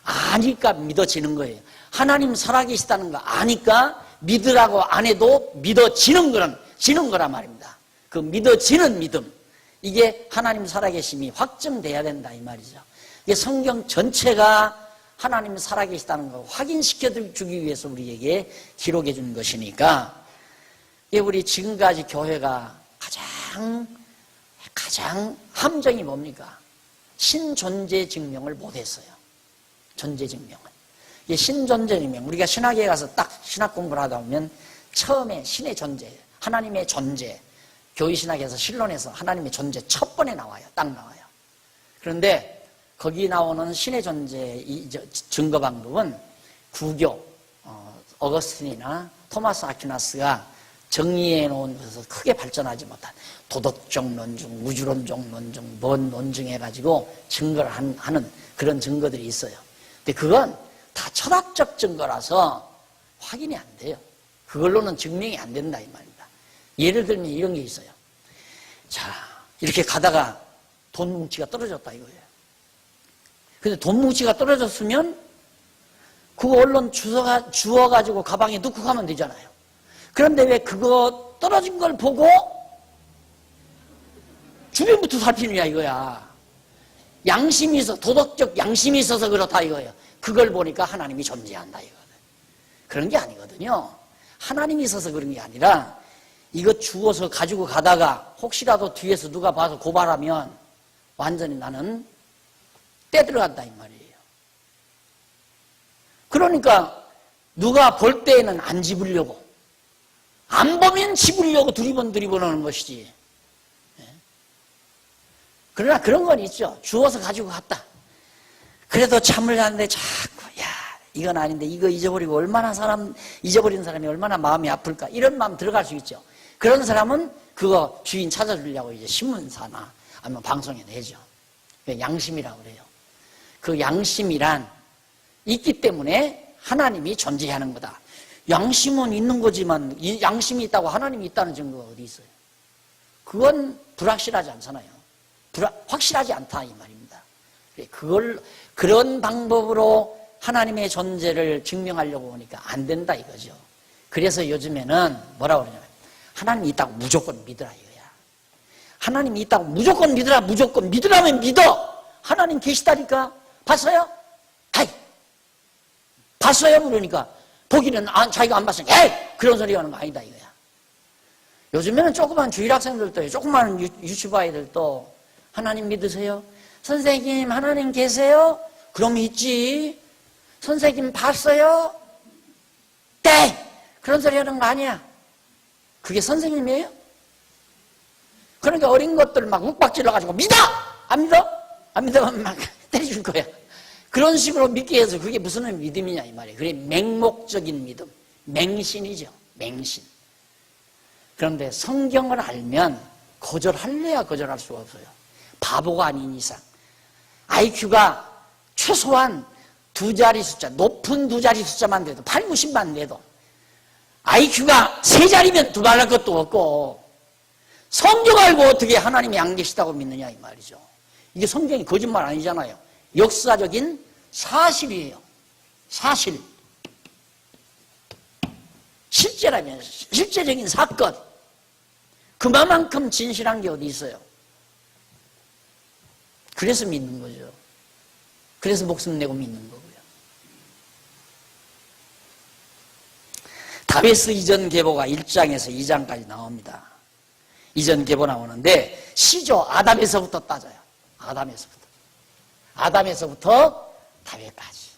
아니까 믿어지는 거예요. 하나님 살아계시다는 거 아니까 믿으라고 안 해도 믿어지는 거란 말입니다. 그 믿어지는 믿음. 이게 하나님 살아계심이 확정돼야 된다 이 말이죠. 이게 성경 전체가 하나님 살아계시다는 걸 확인시켜 주기 위해서 우리에게 기록해 준 것이니까 이게 우리 지금까지 교회가 가장 함정이 뭡니까? 신존재 증명을 못했어요. 존재 증명은. 이게 신존재 증명. 우리가 신학에 가서 딱 신학 공부를 하다 보면 처음에 신의 존재, 하나님의 존재, 교회신학에서 신론에서 하나님의 존재 첫 번에 나와요. 딱 나와요. 그런데 거기 나오는 신의 존재 증거 방법은 구교, 어거스틴이나 토마스 아퀴나스가 정리해 놓은 것에서 크게 발전하지 못한 도덕적 논증, 우주론적 논증, 뭔 논증해가지고 증거를 하는 그런 증거들이 있어요. 근데 그건 다 철학적 증거라서 확인이 안 돼요. 그걸로는 증명이 안 된다 이 말입니다. 예를 들면 이런 게 있어요. 자, 이렇게 가다가 돈 뭉치가 떨어졌다 이거예요. 근데 돈 뭉치가 떨어졌으면 그거 얼른 주워가지고 가방에 넣고 가면 되잖아요. 그런데 왜 그거 떨어진 걸 보고 주변부터 살피느냐 이거야. 양심이 있어, 도덕적 양심이 있어서 그렇다 이거예요. 그걸 보니까 하나님이 존재한다 이거거든. 그런 게 아니거든요. 하나님이 있어서 그런 게 아니라 이거 주워서 가지고 가다가 혹시라도 뒤에서 누가 봐서 고발하면 완전히 나는 떼들어간다 이 말이에요. 그러니까 누가 볼 때에는 안 집으려고, 안 보면 집으려고 두리번두리번 것이지. 그러나 그런 건 있죠. 주워서 가지고 갔다. 그래도 참을 하는데 자꾸 야 이건 아닌데 이거 잊어버리고 얼마나 잊어버린 사람이 얼마나 마음이 아플까 이런 마음 들어갈 수 있죠. 그런 사람은 그거 주인 찾아주려고 이제 신문사나 아니면 방송에 내죠. 양심이라고 그래요. 그 양심이란 있기 때문에 하나님이 존재하는 거다. 양심은 있는 거지만 양심이 있다고 하나님이 있다는 증거가 어디 있어요? 그건 불확실하지 않잖아요. 확실하지 않다 이 말입니다. 그런 방법으로 하나님의 존재를 증명하려고 하니까 안 된다 이거죠. 그래서 요즘에는 뭐라고 그러냐면 하나님이 있다고 무조건 믿으라 이거야. 하나님이 있다고 무조건 믿으라. 무조건 믿으라면 믿어. 하나님 계시다니까. 봤어요? 아이 봤어요? 그러니까 보기는 자기가 안 봤으니까 에이 그런 소리 하는 거 아니다 이거야. 요즘에는 조그만 주일학생들도 조그만 유치부 아이들도 하나님 믿으세요? 선생님 하나님 계세요? 그럼 있지. 선생님 봤어요? 네! 그런 소리 하는 거 아니야. 그게 선생님이에요? 그러니까 어린 것들 막 욱박질러가지고 믿어! 안 믿어? 안 믿으면 막 때려줄 거야. 그런 식으로 믿게 해서 그게 무슨 믿음이냐 이 말이에요. 그게 맹목적인 믿음. 맹신이죠. 맹신. 그런데 성경을 알면 거절할래야 거절할 수가 없어요. 바보가 아닌 이상. IQ가 최소한 두 자리 숫자, 높은 두 자리 숫자만 돼도 8, 90만 돼도 IQ가 세 자리면 두말할 것도 없고 성경 알고 어떻게 하나님이 안 계시다고 믿느냐 이 말이죠. 이게 성경이 거짓말 아니잖아요. 역사적인 사실이에요. 사실. 실제라면 실제적인 사건. 그만큼 진실한 게 어디 있어요. 그래서 믿는 거죠. 그래서 목숨 내고 믿는 거고요. 다베스 이전 계보가 1장에서 2장까지 나옵니다. 이전 계보 나오는데 시조 아담에서부터 따져요. 아담에서부터 다베까지.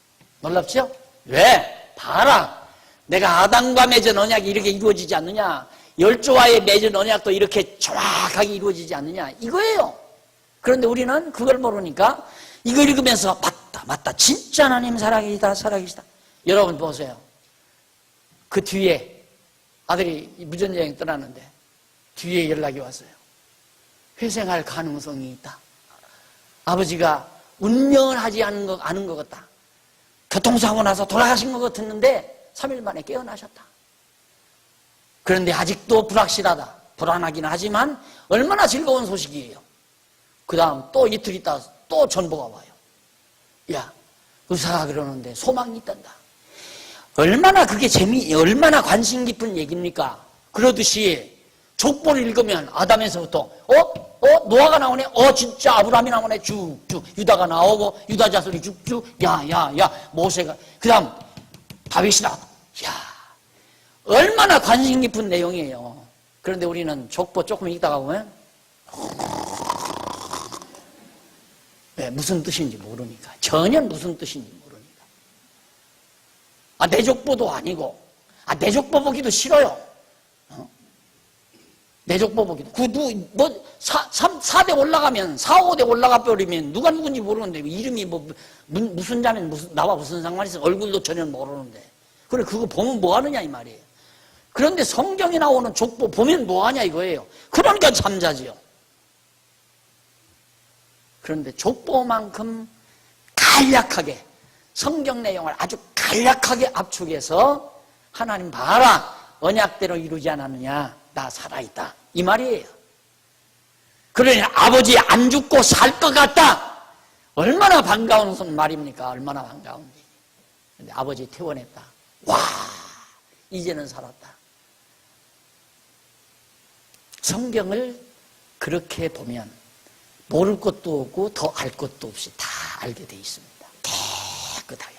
놀랍죠? 왜? 봐라. 내가 아담과 맺은 언약이 이렇게 이루어지지 않느냐. 열조와의 맺은 언약도 이렇게 정확하게 이루어지지 않느냐. 이거예요. 그런데 우리는 그걸 모르니까 이거 읽으면서 맞다. 진짜 하나님 살아계시다. 여러분 보세요. 그 뒤에 아들이 무전여행 떠났는데 뒤에 연락이 왔어요. 회생할 가능성이 있다. 아버지가 운명을 하지 않은 것 같다. 교통사고 나서 돌아가신 것 같았는데 3일 만에 깨어나셨다. 그런데 아직도 불확실하다. 불안하긴 하지만 얼마나 즐거운 소식이에요. 그 다음 또 이틀 있다 또 전보가 와요. 야, 의사가 그러는데 소망이 있단다. 얼마나 얼마나 관심 깊은 얘기입니까? 그러듯이 족보를 읽으면 아담에서부터 노아가 나오네. 진짜 아브라함이 나오네. 쭉쭉 유다가 나오고 유다 자손이 쭉쭉 야 모세가 그 다음 다윗이다. 야, 얼마나 관심 깊은 내용이에요. 그런데 우리는 족보 조금 읽다가 보면 무슨 뜻인지 모르니까. 전혀 무슨 뜻인지 모르니까. 내 족보도 아니고, 내 족보 보기도 싫어요. 내 족보 보기도. 4대 올라가면, 4, 5대 올라가 버리면 누가 누군지 모르는데, 이름이 무슨 자면 나와 무슨 상관이 있어. 얼굴도 전혀 모르는데. 그래, 그거 보면 뭐 하느냐, 이 말이에요. 그런데 성경에 나오는 족보 보면 뭐 하냐, 이거예요. 그러니까 잠자지요. 그런데 족보만큼 간략하게 성경 내용을 아주 간략하게 압축해서 하나님 봐라 언약대로 이루지 않았느냐? 나 살아있다. 이 말이에요. 그러니 아버지 안 죽고 살 것 같다. 얼마나 반가운 말입니까? 얼마나 반가운지. 근데 아버지 퇴원했다. 와, 이제는 살았다. 성경을 그렇게 보면 모를 것도 없고 더 알 것도 없이 다 알게 돼 있습니다. 깨끗하게.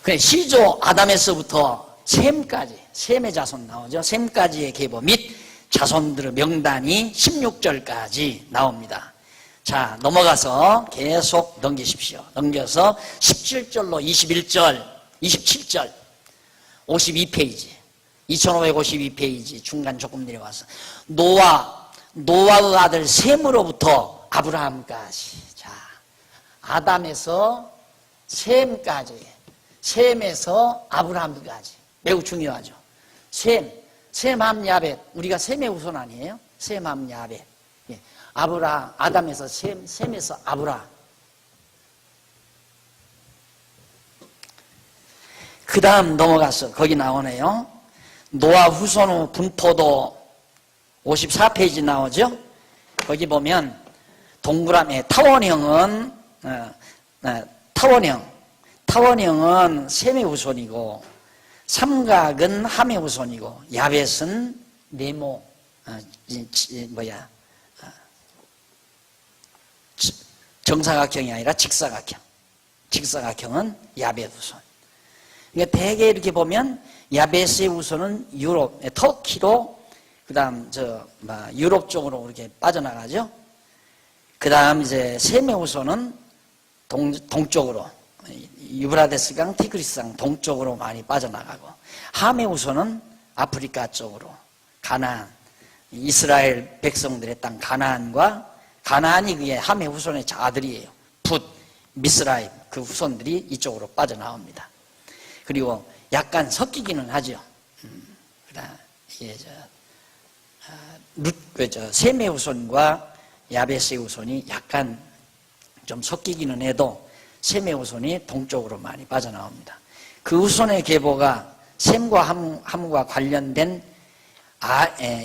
그래, 시조 아담에서부터 셈까지, 셈의 자손 나오죠. 셈까지의 계보 및 자손들의 명단이 16절까지 나옵니다. 자, 넘어가서 계속 넘기십시오. 넘겨서 17절로 21절, 27절, 52페이지, 2552페이지 중간 조금 내려와서 노아의 아들 셈으로부터 아브라함까지. 자, 아담에서 셈까지, 셈에서 아브라함까지. 매우 중요하죠. 셈함 야벳. 우리가 셈의 후손 아니에요? 셈함 야벳. 예. 아담에서 셈에서 아브라. 그 다음 넘어가서 거기 나오네요. 노아 후손 후 분포도 54페이지 나오죠. 거기 보면 동그라미 타원형은 타원형은 셈의 후손이고 삼각은 함의 후손이고 야벳은 네모 정사각형이 아니라 직사각형은 야벳 후손. 그러니까 대개 이렇게 보면 야벳의 후손은 유럽, 터키로 그다음 유럽 쪽으로 이렇게 빠져나가죠. 그다음 이제 셈의 후손은 동쪽으로 유브라데스강, 티그리스강 동쪽으로 많이 빠져나가고 함의 후손은 아프리카 쪽으로 가나안, 이스라엘 백성들의 땅 가나안이 그의 함의 후손의 아들이에요. 붓, 미스라임 그 후손들이 이쪽으로 빠져나옵니다. 그리고 약간 섞이기는 하죠. 셈의 후손과 야벳의 후손이 약간 좀 섞이기는 해도 셈의 후손이 동쪽으로 많이 빠져나옵니다. 그 후손의 계보가 셈과 함과 관련된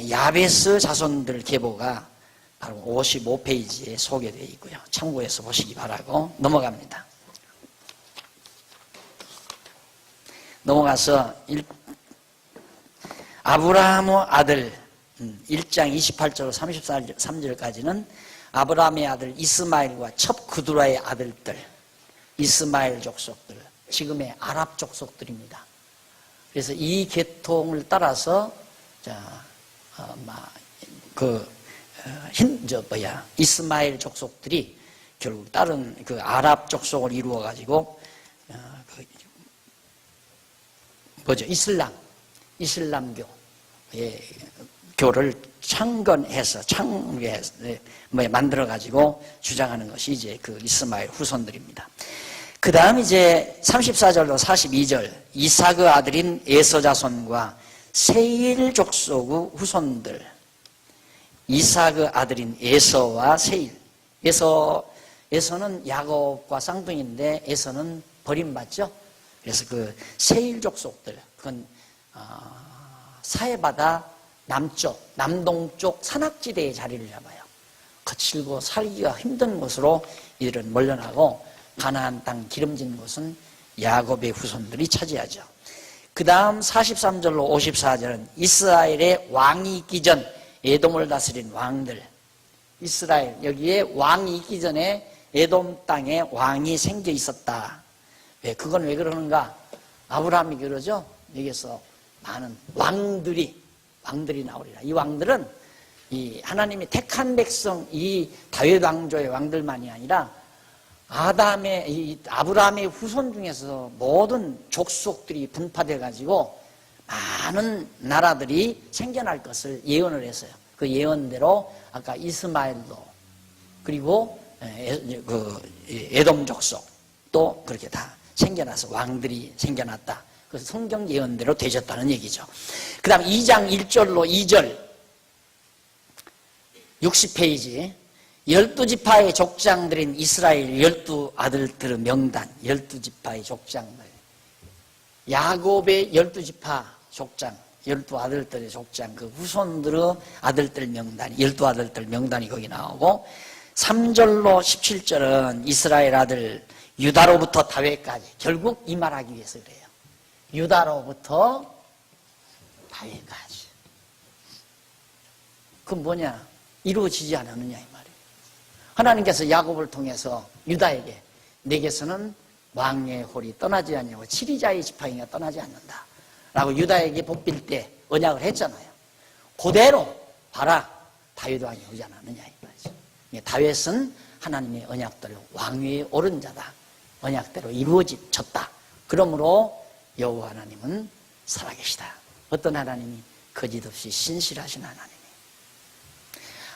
야베스 자손들 계보가 바로 55페이지에 소개되어 있고요. 참고해서 보시기 바라고 넘어갑니다. 넘어가서 아브라함의 아들 1장 28절 33절까지는 아브라함의 아들 이스마엘과 첩그두라의 아들들 이스마엘 족속들, 지금의 아랍 족속들입니다. 그래서 이 계통을 따라서 이스마엘 족속들이 결국 다른 그 아랍 족속을 이루어 가지고 이슬람교의 교를 창건해서 만들어 가지고 주장하는 것이 이제 그 이스마엘 후손들입니다. 그 다음 이제 34절로 42절 이삭의 아들인 에서 자손과 세일 족속의 후손들 이삭의 아들인 에서와 세일 에서는 야곱과 쌍둥이인데 에서는 버림받죠. 그래서 그 세일 족속들 그건 사해바다 남동쪽 산악지대에 자리를 잡아요. 거칠고 살기가 힘든 곳으로 이들은 몰려나고 가나안 땅 기름진 곳은 야곱의 후손들이 차지하죠. 그 다음 43절로 54절은 이스라엘의 왕이 있기 전 에돔을 다스린 왕들 이스라엘 여기에 왕이 있기 전에 에돔 땅에 왕이 생겨 있었다. 그건 왜 그러는가? 아브라함이 그러죠. 여기서 많은 왕들이 나오리라. 이 왕들은 이 하나님이 택한 백성 이 다윗 왕조의 왕들만이 아니라 아브라함의 후손 중에서 모든 족속들이 분파돼 가지고 많은 나라들이 생겨날 것을 예언을 했어요. 그 예언대로 아까 이스마엘도 그리고 에돔 족속 또 그렇게 다 생겨나서 왕들이 생겨났다. 그래서 성경 예언대로 되셨다는 얘기죠. 그 다음 2장 1절로 2절 60페이지 12지파의 족장들인 이스라엘 12 아들들의 명단 12지파의 족장들 야곱의 12지파 족장, 12아들들의 족장, 그 후손들의 아들들 명단이, 12아들들 명단이 거기 나오고, 3절로 17절은 이스라엘 아들 유다로부터 다윗까지, 결국 이 말하기 위해서 그래요. 유다로부터 다윗까지. 그건 뭐냐? 이루어지지 않았느냐 이 말이에요. 하나님께서 야곱을 통해서 유다에게 내게서는 왕의 홀이 떠나지 않냐고, 치리자의 지팡이가 떠나지 않는다 라고 유다에게 복빌 때 언약을 했잖아요. 그대로 봐라, 다윗 왕이 오지 않았느냐 이 말이죠. 다윗은 하나님의 언약대로 왕위에 오른 자다, 언약대로 이루어졌다. 그러므로 여호와 하나님은 살아계시다. 어떤 하나님이? 거짓없이 신실하신 하나님이.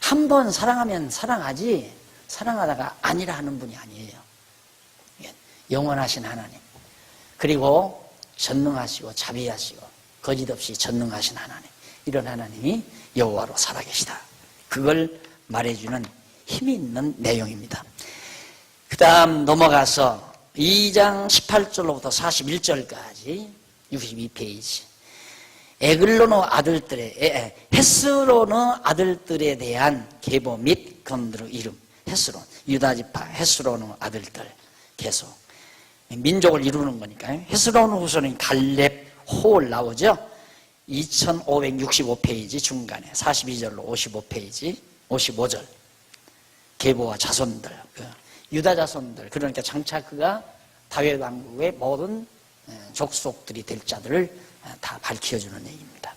한 번 사랑하면 사랑하지, 사랑하다가 아니라 하는 분이 아니에요. 영원하신 하나님, 그리고 전능하시고 자비하시고 거짓없이 전능하신 하나님, 이런 하나님이 여호와로 살아계시다. 그걸 말해주는 힘이 있는 내용입니다. 그 다음 넘어가서 2장 18절로부터 41절까지 62페이지. 에글로노 아들들의, 헤스로노 아들들에 대한 계보 및 그들의 이름. 헤스론, 유다지파 헤스로노 아들들 계속 민족을 이루는 거니까요. 헤스로노 후손인 갈렙, 홀 나오죠. 2565페이지 중간에 42절로 55페이지 55절. 계보와 자손들, 유다 자손들, 그러니까 장차 그가 다윗 왕국의 모든 족속들이 될 자들을 다 밝혀주는 얘기입니다.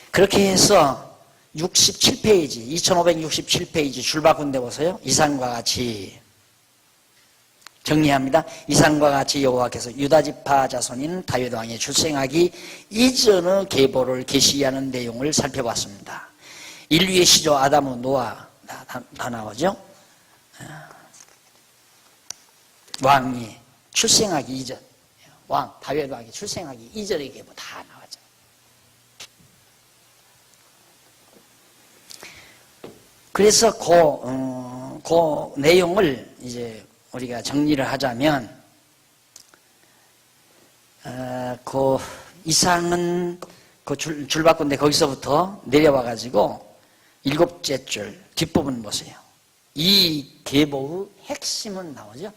그렇게 해서 67페이지, 2567페이지 줄바꾼데 보세요. 이상과 같이 정리합니다. 이상과 같이 여호와께서 유다지파 자손인 다윗 왕의 출생하기 이전의 계보를 계시하는 내용을 살펴봤습니다. 인류의 시조 아담과 노아 다 나오죠. 왕이 출생하기 이전, 왕 다윗 왕이 출생하기 이전의 계보 다 나왔죠. 그래서 그 내용을 이제 우리가 정리를 하자면, 그 이상은 그 줄바꾼데 거기서부터 내려와가지고 7째 줄 뒷부분 보세요. 이 계보의 핵심은 나오죠.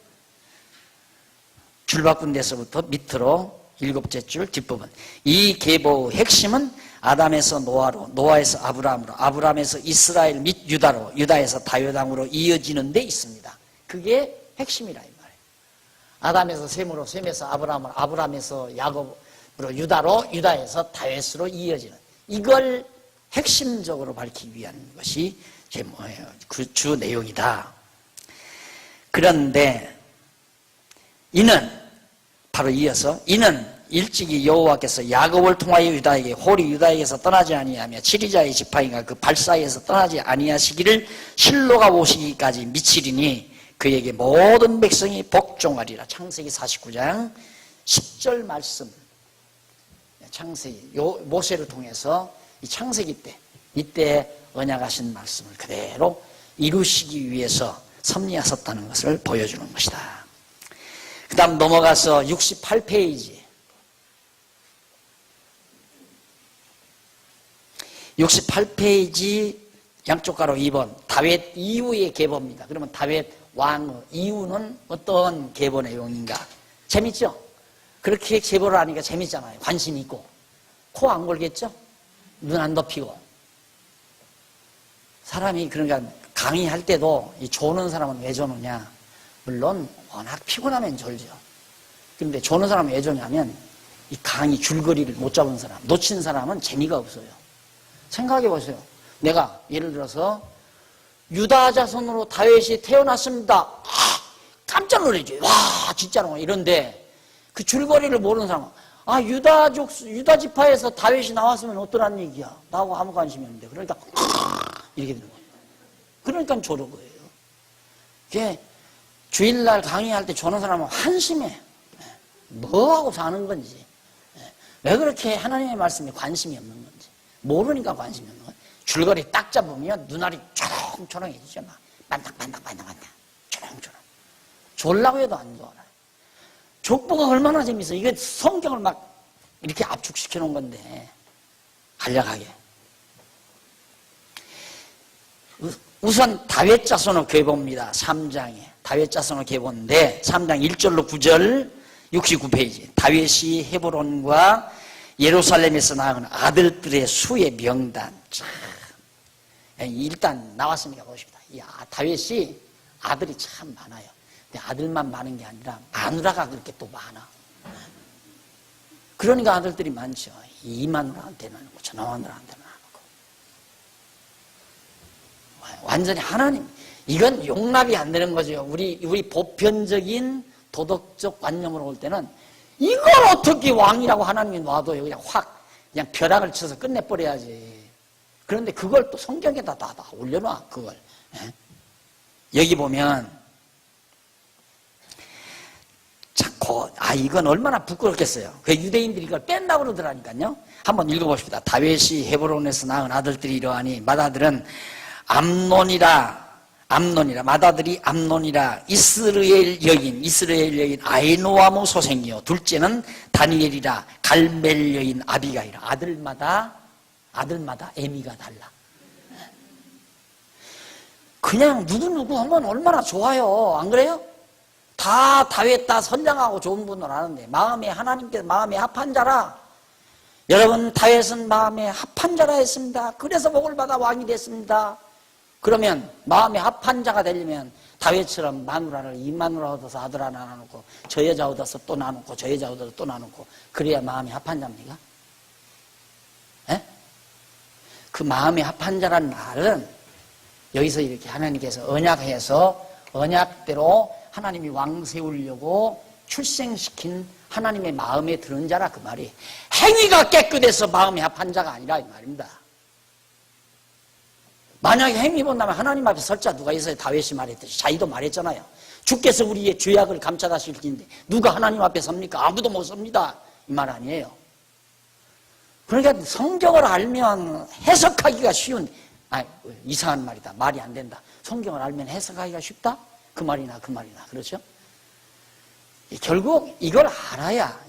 줄바꾼 데서부터 밑으로 7째 줄 뒷부분. 이 계보의 핵심은 아담에서 노아로, 노아에서 아브라함으로, 아브라함에서 이스라엘 및 유다로, 유다에서 다윗 왕으로 이어지는 데 있습니다. 그게 핵심이라 이 말이에요. 아담에서 셈으로, 셈에서 아브라함으로, 아브라함에서 야곱으로, 유다로, 유다에서 다윗으로 이어지는, 이걸 핵심적으로 밝히기 위한 것이 제 뭐예요? 그 주 내용이다. 그런데 이는 바로 이어서, 이는 일찍이 여호와께서 야곱을 통하여 유다에게 홀이 유다에게서 떠나지 아니하며 치리자의 지팡이가 그 발 사이에서 떠나지 아니하시기를 실로가 오시기까지 미치리니 그에게 모든 백성이 복종하리라. 창세기 49장 10절 말씀. 창세기 모세를 통해서 이 창세기 때, 이때 언약하신 말씀을 그대로 이루시기 위해서 섭리하셨다는 것을 보여주는 것이다. 그 다음 넘어가서 68페이지. 68페이지 양쪽 가로 2번. 다윗 이후의 계보입니다. 그러면 다윗 왕 이후는 어떤 계보 내용인가? 재밌죠? 그렇게 계보를 하니까 재밌잖아요. 관심 있고. 코 안 골겠죠? 눈 안 덮이고. 사람이 그러니까 강의할 때도 이 조는 사람은 왜 조느냐? 물론 워낙 피곤하면 졸죠. 그런데 조는 사람은 왜 조냐면 이 강의 줄거리를 못 잡은 사람, 놓친 사람은 재미가 없어요. 생각해 보세요. 내가 예를 들어서 유다 자손으로 다윗이 태어났습니다. 깜짝 놀라죠. 와, 진짜로. 이런데 그 줄거리를 모르는 사람은, 아, 유다 지파에서 다윗이 나왔으면 어떠란 얘기야. 나하고 아무 관심이 없는데. 그러니까 이렇게 되는 거예요. 그러니까 조는 거예요. 이게 주일날 강의할 때 조는 사람은 한심해. 뭐하고 사는 건지, 왜 그렇게 하나님의 말씀에 관심이 없는 건지, 모르니까 관심이 없는 거예요. 줄거리 딱 잡으면 눈알이 초롱초롱해지죠. 막 반딱반딱반딱반딱 초롱초롱. 졸라고 해도 안 졸아요. 족보가 얼마나 재밌어. 이게 성경을 막 이렇게 압축시켜 놓은 건데, 간략하게. 우선 다윗 자손의 계보입니다. 3장에. 다윗 자손의 계보인데 3장 1절로 9절 69페이지. 다윗이 헤브론과 예루살렘에서 낳은 아들들의 수의 명단. 참. 일단 나왔으니까 보십니다. 다윗이 아들이 참 많아요. 근데 아들만 많은 게 아니라 마누라가 그렇게 또 많아. 그러니까 아들들이 많죠. 이 마누라한테 나누고 저 마누라한테 나누고. 완전히 하나님. 이건 용납이 안 되는 거죠. 우리 보편적인 도덕적 관념으로 볼 때는 이걸 어떻게 왕이라고 하나님이 놔둬요. 그냥 벼락을 쳐서 끝내버려야지. 그런데 그걸 또 성경에다 다 올려놔, 그걸. 여기 보면, 이건 얼마나 부끄럽겠어요. 그 유대인들이 이걸 뺀다고 그러더라니까요. 한번 읽어봅시다. 다윗이 헤브론에서 낳은 아들들이 이러하니, 맏아들은 맏아들이 암논이라 이스라엘 여인 아히노아무 소생이요. 둘째는 다니엘이라 갈멜 여인 아비가이라. 아들마다 애미가 달라. 그냥 누구 하면 얼마나 좋아요. 안 그래요? 다 다윗 다 선량하고 좋은 분을 아는데 하나님께서 마음에 합한 자라. 여러분 다윗은 마음에 합한 자라 했습니다. 그래서 복을 받아 왕이 됐습니다. 그러면 마음에 합한 자가 되려면 다윗처럼 마누라를 이 마누라 얻어서 아들 하나 나누고 저 여자 얻어서 또 나누고 저 여자 얻어서 또 나누고 그래야 마음에 합한 자입니까? 에? 그 마음에 합한 자라는 말은 여기서 이렇게 하나님께서 언약해서 언약대로 하나님이 왕 세우려고 출생시킨 하나님의 마음에 드는 자라 그 말이. 행위가 깨끗해서 마음에 합한 자가 아니라 이 말입니다. 만약에 행위 본다면 하나님 앞에 설 자 누가 있어요? 다윗이 말했듯이 자기도 말했잖아요. 주께서 우리의 죄악을 감찰하실 텐데 누가 하나님 앞에 섭니까? 아무도 못 섭니다. 이 말 아니에요. 그러니까 성경을 알면 해석하기가 쉬운, 이상한 말이다. 말이 안 된다. 성경을 알면 해석하기가 쉽다? 그 말이나 그렇죠? 결국 이걸 알아야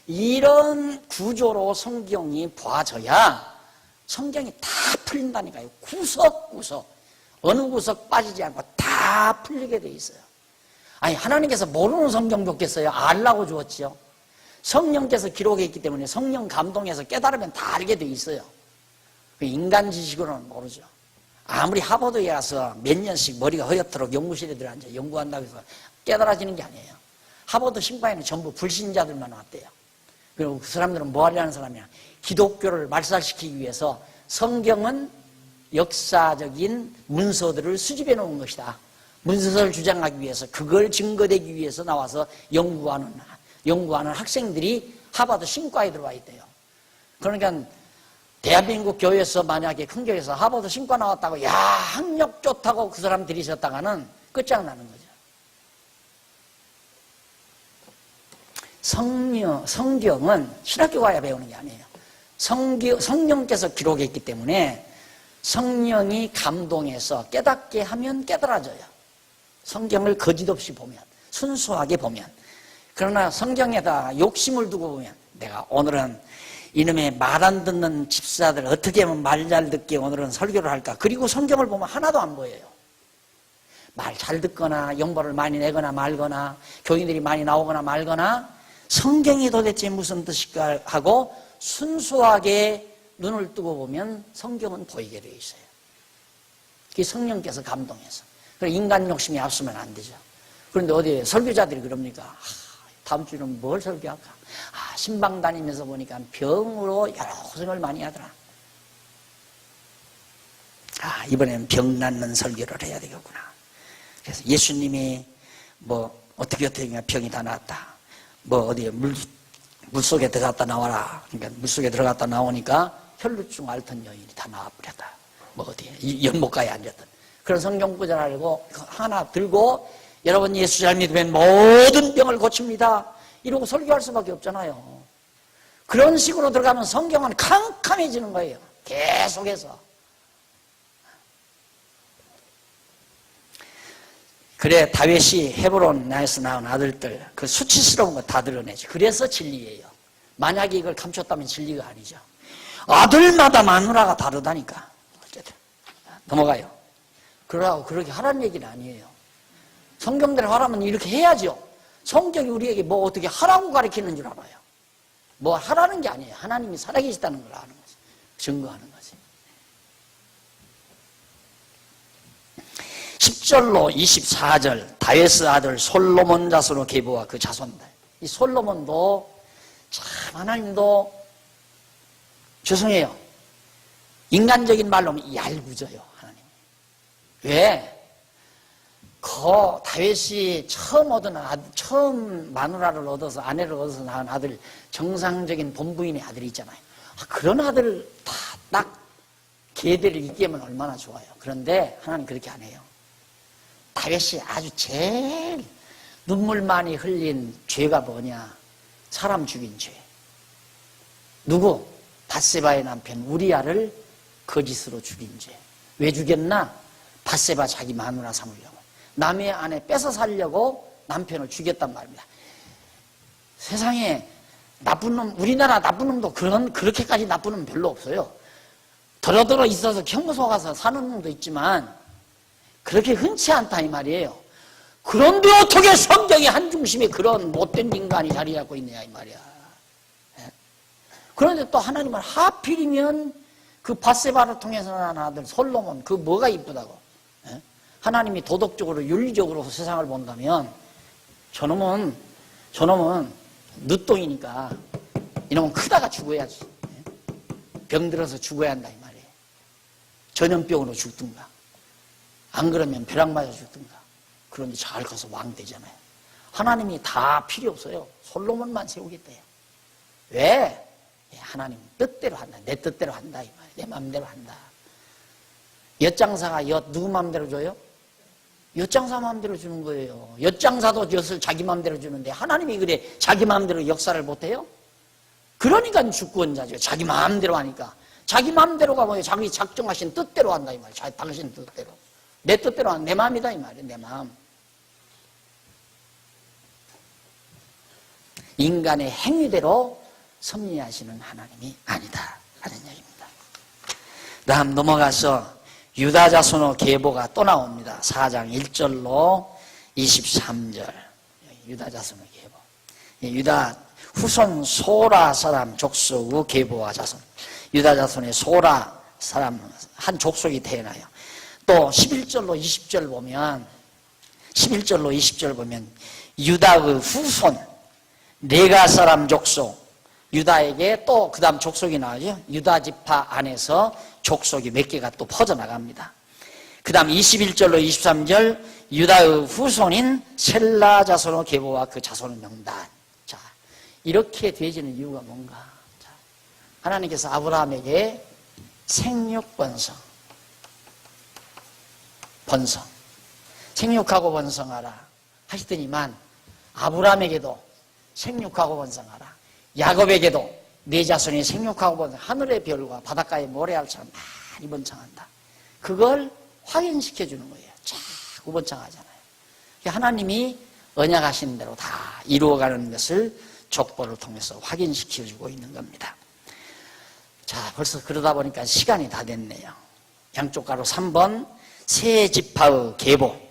이런 구조로 성경이 봐져야 성경이 다 풀린다니까요. 구석구석 어느 구석 빠지지 않고 다 풀리게 돼 있어요. 하나님께서 모르는 성경 줬겠어요? 알라고 주었지요. 성령께서 기록했기 때문에 성령 감동해서 깨달으면 다 알게 돼 있어요. 인간 지식으로는 모르죠. 아무리 하버드에 가서 몇 년씩 머리가 허옇도록 연구실에 들어앉아 연구한다고 해서 깨달아지는 게 아니에요. 하버드 신과에는 전부 불신자들만 왔대요. 그리고 그 사람들은 뭐 하려는 사람이야? 기독교를 말살시키기 위해서 성경은 역사적인 문서들을 수집해 놓은 것이다. 문서를 주장하기 위해서 그걸 증거되기 위해서 나와서 연구하는 학생들이 하버드 신과에 들어와 있대요. 그러니까 대한민국 교회에서 만약에 큰 교회에서 하버드 신과 나왔다고 야 학력 좋다고 그 사람 들이셨다가는 끝장나는 거죠. 성경은 신학교 가야 배우는 게 아니에요. 성령께서 기록했기 때문에 성령이 감동해서 깨닫게 하면 깨달아져요. 성경을 거짓 없이 보면, 순수하게 보면. 그러나 성경에다 욕심을 두고 보면, 내가 오늘은 이놈의 말 안 듣는 집사들 어떻게 하면 말 잘 듣게 오늘은 설교를 할까? 그리고 성경을 보면 하나도 안 보여요. 말 잘 듣거나 영보를 많이 내거나 말거나 교인들이 많이 나오거나 말거나 성경이 도대체 무슨 뜻일까 하고 순수하게 눈을 뜨고 보면 성경은 보이게 되어 있어요. 그게 성령께서 감동해서. 인간 욕심이 앞서면 안 되죠. 그런데 어디 설교자들이 그럽니까? 다음 주는 뭘 설교할까? 신방 다니면서 보니까 병으로 여러 고생을 많이 하더라. 이번에는 병 낫는 설교를 해야 되겠구나. 그래서 예수님이 어떻게 병이 다 나았다. 어디에 물속에 들어갔다 나와라. 그러니까 물속에 들어갔다 나오니까 혈루증 앓던 여인이 다 나와버렸다. 어디에 연못가에 앉았던 그런 성경 구절 알고 하나 들고 여러분 예수 잘 믿으면 모든 병을 고칩니다. 이러고 설교할 수밖에 없잖아요. 그런 식으로 들어가면 성경은 캄캄해지는 거예요. 계속해서. 그래 다윗이 헤브론에서 낳은 아들들 그 수치스러운 거 다 드러내지. 그래서 진리예요. 만약에 이걸 감췄다면 진리가 아니죠. 아들마다 마누라가 다르다니까. 어쨌든 넘어가요. 그러라고 그렇게 하라는 얘기는 아니에요. 성경대로 하라면 이렇게 해야죠. 성경이 우리에게 뭐 어떻게 하라고 가르치는 줄 알아요. 뭐 하라는 게 아니에요. 하나님이 살아계시다는 걸 아는 거지. 증거하는 거지. 10절로 24절 다윗의 아들 솔로몬 자손의 계보와 그 자손들. 이 솔로몬도 참 하나님도 죄송해요. 인간적인 말로는 얄궂어요. 하나님. 왜? 다윗이 처음 얻은 아들, 처음 마누라를 얻어서 아내를 얻어서 낳은 아들, 정상적인 본부인의 아들이 있잖아요. 그런 아들을 다 딱 계대를 잇게 하면 얼마나 좋아요. 그런데 하나님 그렇게 안 해요. 다윗이 아주 제일 눈물 많이 흘린 죄가 뭐냐? 사람 죽인 죄. 누구? 밧세바의 남편 우리아를 거짓으로 죽인 죄. 왜 죽였나? 밧세바 자기 마누라 삼으려고. 남의 아내 뺏어 살려고 남편을 죽였단 말입니다. 세상에 나쁜 놈, 우리나라 나쁜 놈도 그렇게까지 나쁜 놈 별로 없어요. 더러더러 있어서 경무소 가서 사는 놈도 있지만 그렇게 흔치 않다 이 말이에요. 그런데 어떻게 성경의 한중심에 그런 못된 인간이 자리 잡고 있느냐 이 말이야. 그런데 또 하나님은 하필이면 그 밧세바를 통해서 난 아들 솔로몬 그 뭐가 이쁘다고. 하나님이 도덕적으로 윤리적으로 세상을 본다면 저놈은 늦동이니까 이놈은 크다가 죽어야지. 병들어서 죽어야 한다 이 말이에요. 전염병으로 죽든가 안 그러면 벼락 맞아 죽든가. 그런데 잘 커서 왕 되잖아요. 하나님이 다 필요 없어요. 솔로몬만 세우겠대요. 왜? 하나님 뜻대로 한다. 내 뜻대로 한다 이 말이에요. 내 마음대로 한다. 엿장사가 엿 누구 마음대로 줘요? 엿장사 마음대로 주는 거예요. 엿장사도 엿을 자기 마음대로 주는데 하나님이 그래 자기 마음대로 역사를 못해요? 그러니까 주권자죠. 자기 마음대로 하니까. 자기 마음대로가 뭐예요? 자기 작정하신 뜻대로 한다 이 말이에요. 당신 뜻대로. 내 뜻대로 내 마음이다 이 말이에요. 내 마음. 인간의 행위대로 섭리하시는 하나님이 아니다 하는 얘기입니다. 다음 넘어가서 유다 자손의 계보가 또 나옵니다. 4장 1절로 23절 유다 자손의 계보. 유다 후손 소라 사람 족속의 계보와 자손. 유다 자손의 소라 사람 한 족속이 태어나요. 또 11절로 20절 보면 11절로 20절 보면 유다의 후손 네가 사람 족속 유다에게 또 그 다음 족속이 나오죠. 유다 지파 안에서 족속이 몇 개가 또 퍼져나갑니다. 그 다음 21절로 23절 유다의 후손인 셀라 자손의 계보와 그 자손의 명단. 자, 이렇게 되어지는 이유가 뭔가? 자, 하나님께서 아브라함에게 생육 번성 생육하고 번성하라 하시더니만 아브라함에게도 생육하고 번성하라. 야곱에게도 네 자손이 생육하고 번성. 하늘의 별과 바닷가의 모래알처럼 많이 번창한다. 그걸 확인시켜 주는 거예요. 자꾸 번창하잖아요. 하나님이 언약하신 대로 다 이루어가는 것을 족보를 통해서 확인시켜 주고 있는 겁니다. 자, 벌써 그러다 보니까 시간이 다 됐네요. 양쪽 가로 3번 세 지파의 계보.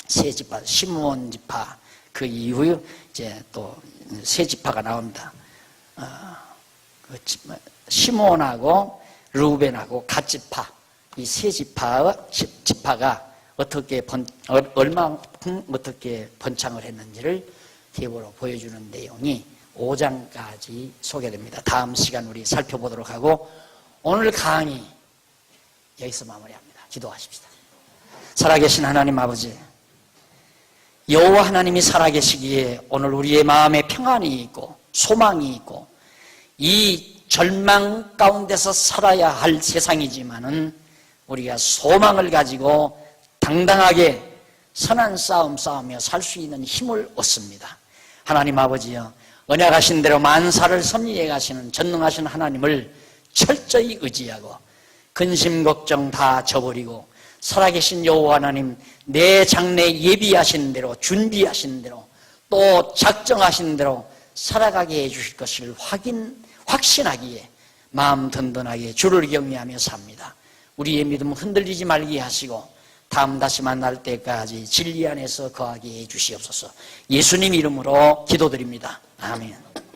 세 지파, 시므온 지파. 그 이후에 이제 또 세 지파가 나옵니다. 시므온하고 루벤하고 갓 지파. 이 세 지파가 얼마만큼 어떻게 번창을 했는지를 계보로 보여주는 내용이 5장까지 소개됩니다. 다음 시간 우리 살펴보도록 하고 오늘 강의 여기서 마무리합니다. 기도하십시다. 살아계신 하나님 아버지, 여호와 하나님이 살아계시기에 오늘 우리의 마음에 평안이 있고 소망이 있고 이 절망 가운데서 살아야 할 세상이지만은 우리가 소망을 가지고 당당하게 선한 싸움 싸우며 살 수 있는 힘을 얻습니다. 하나님 아버지여, 언약하신 대로 만사를 섭리해 가시는 전능하신 하나님을 철저히 의지하고 근심 걱정 다 저버리고 살아계신 여호와 하나님, 내 장래 예비하신 대로, 준비하신 대로, 또 작정하신 대로 살아가게 해주실 것을 확신하기에 마음 든든하게 주를 경외하며 삽니다. 우리의 믿음 흔들리지 말게 하시고 다음 다시 만날 때까지 진리 안에서 거하게 해주시옵소서. 예수님 이름으로 기도드립니다. 아멘.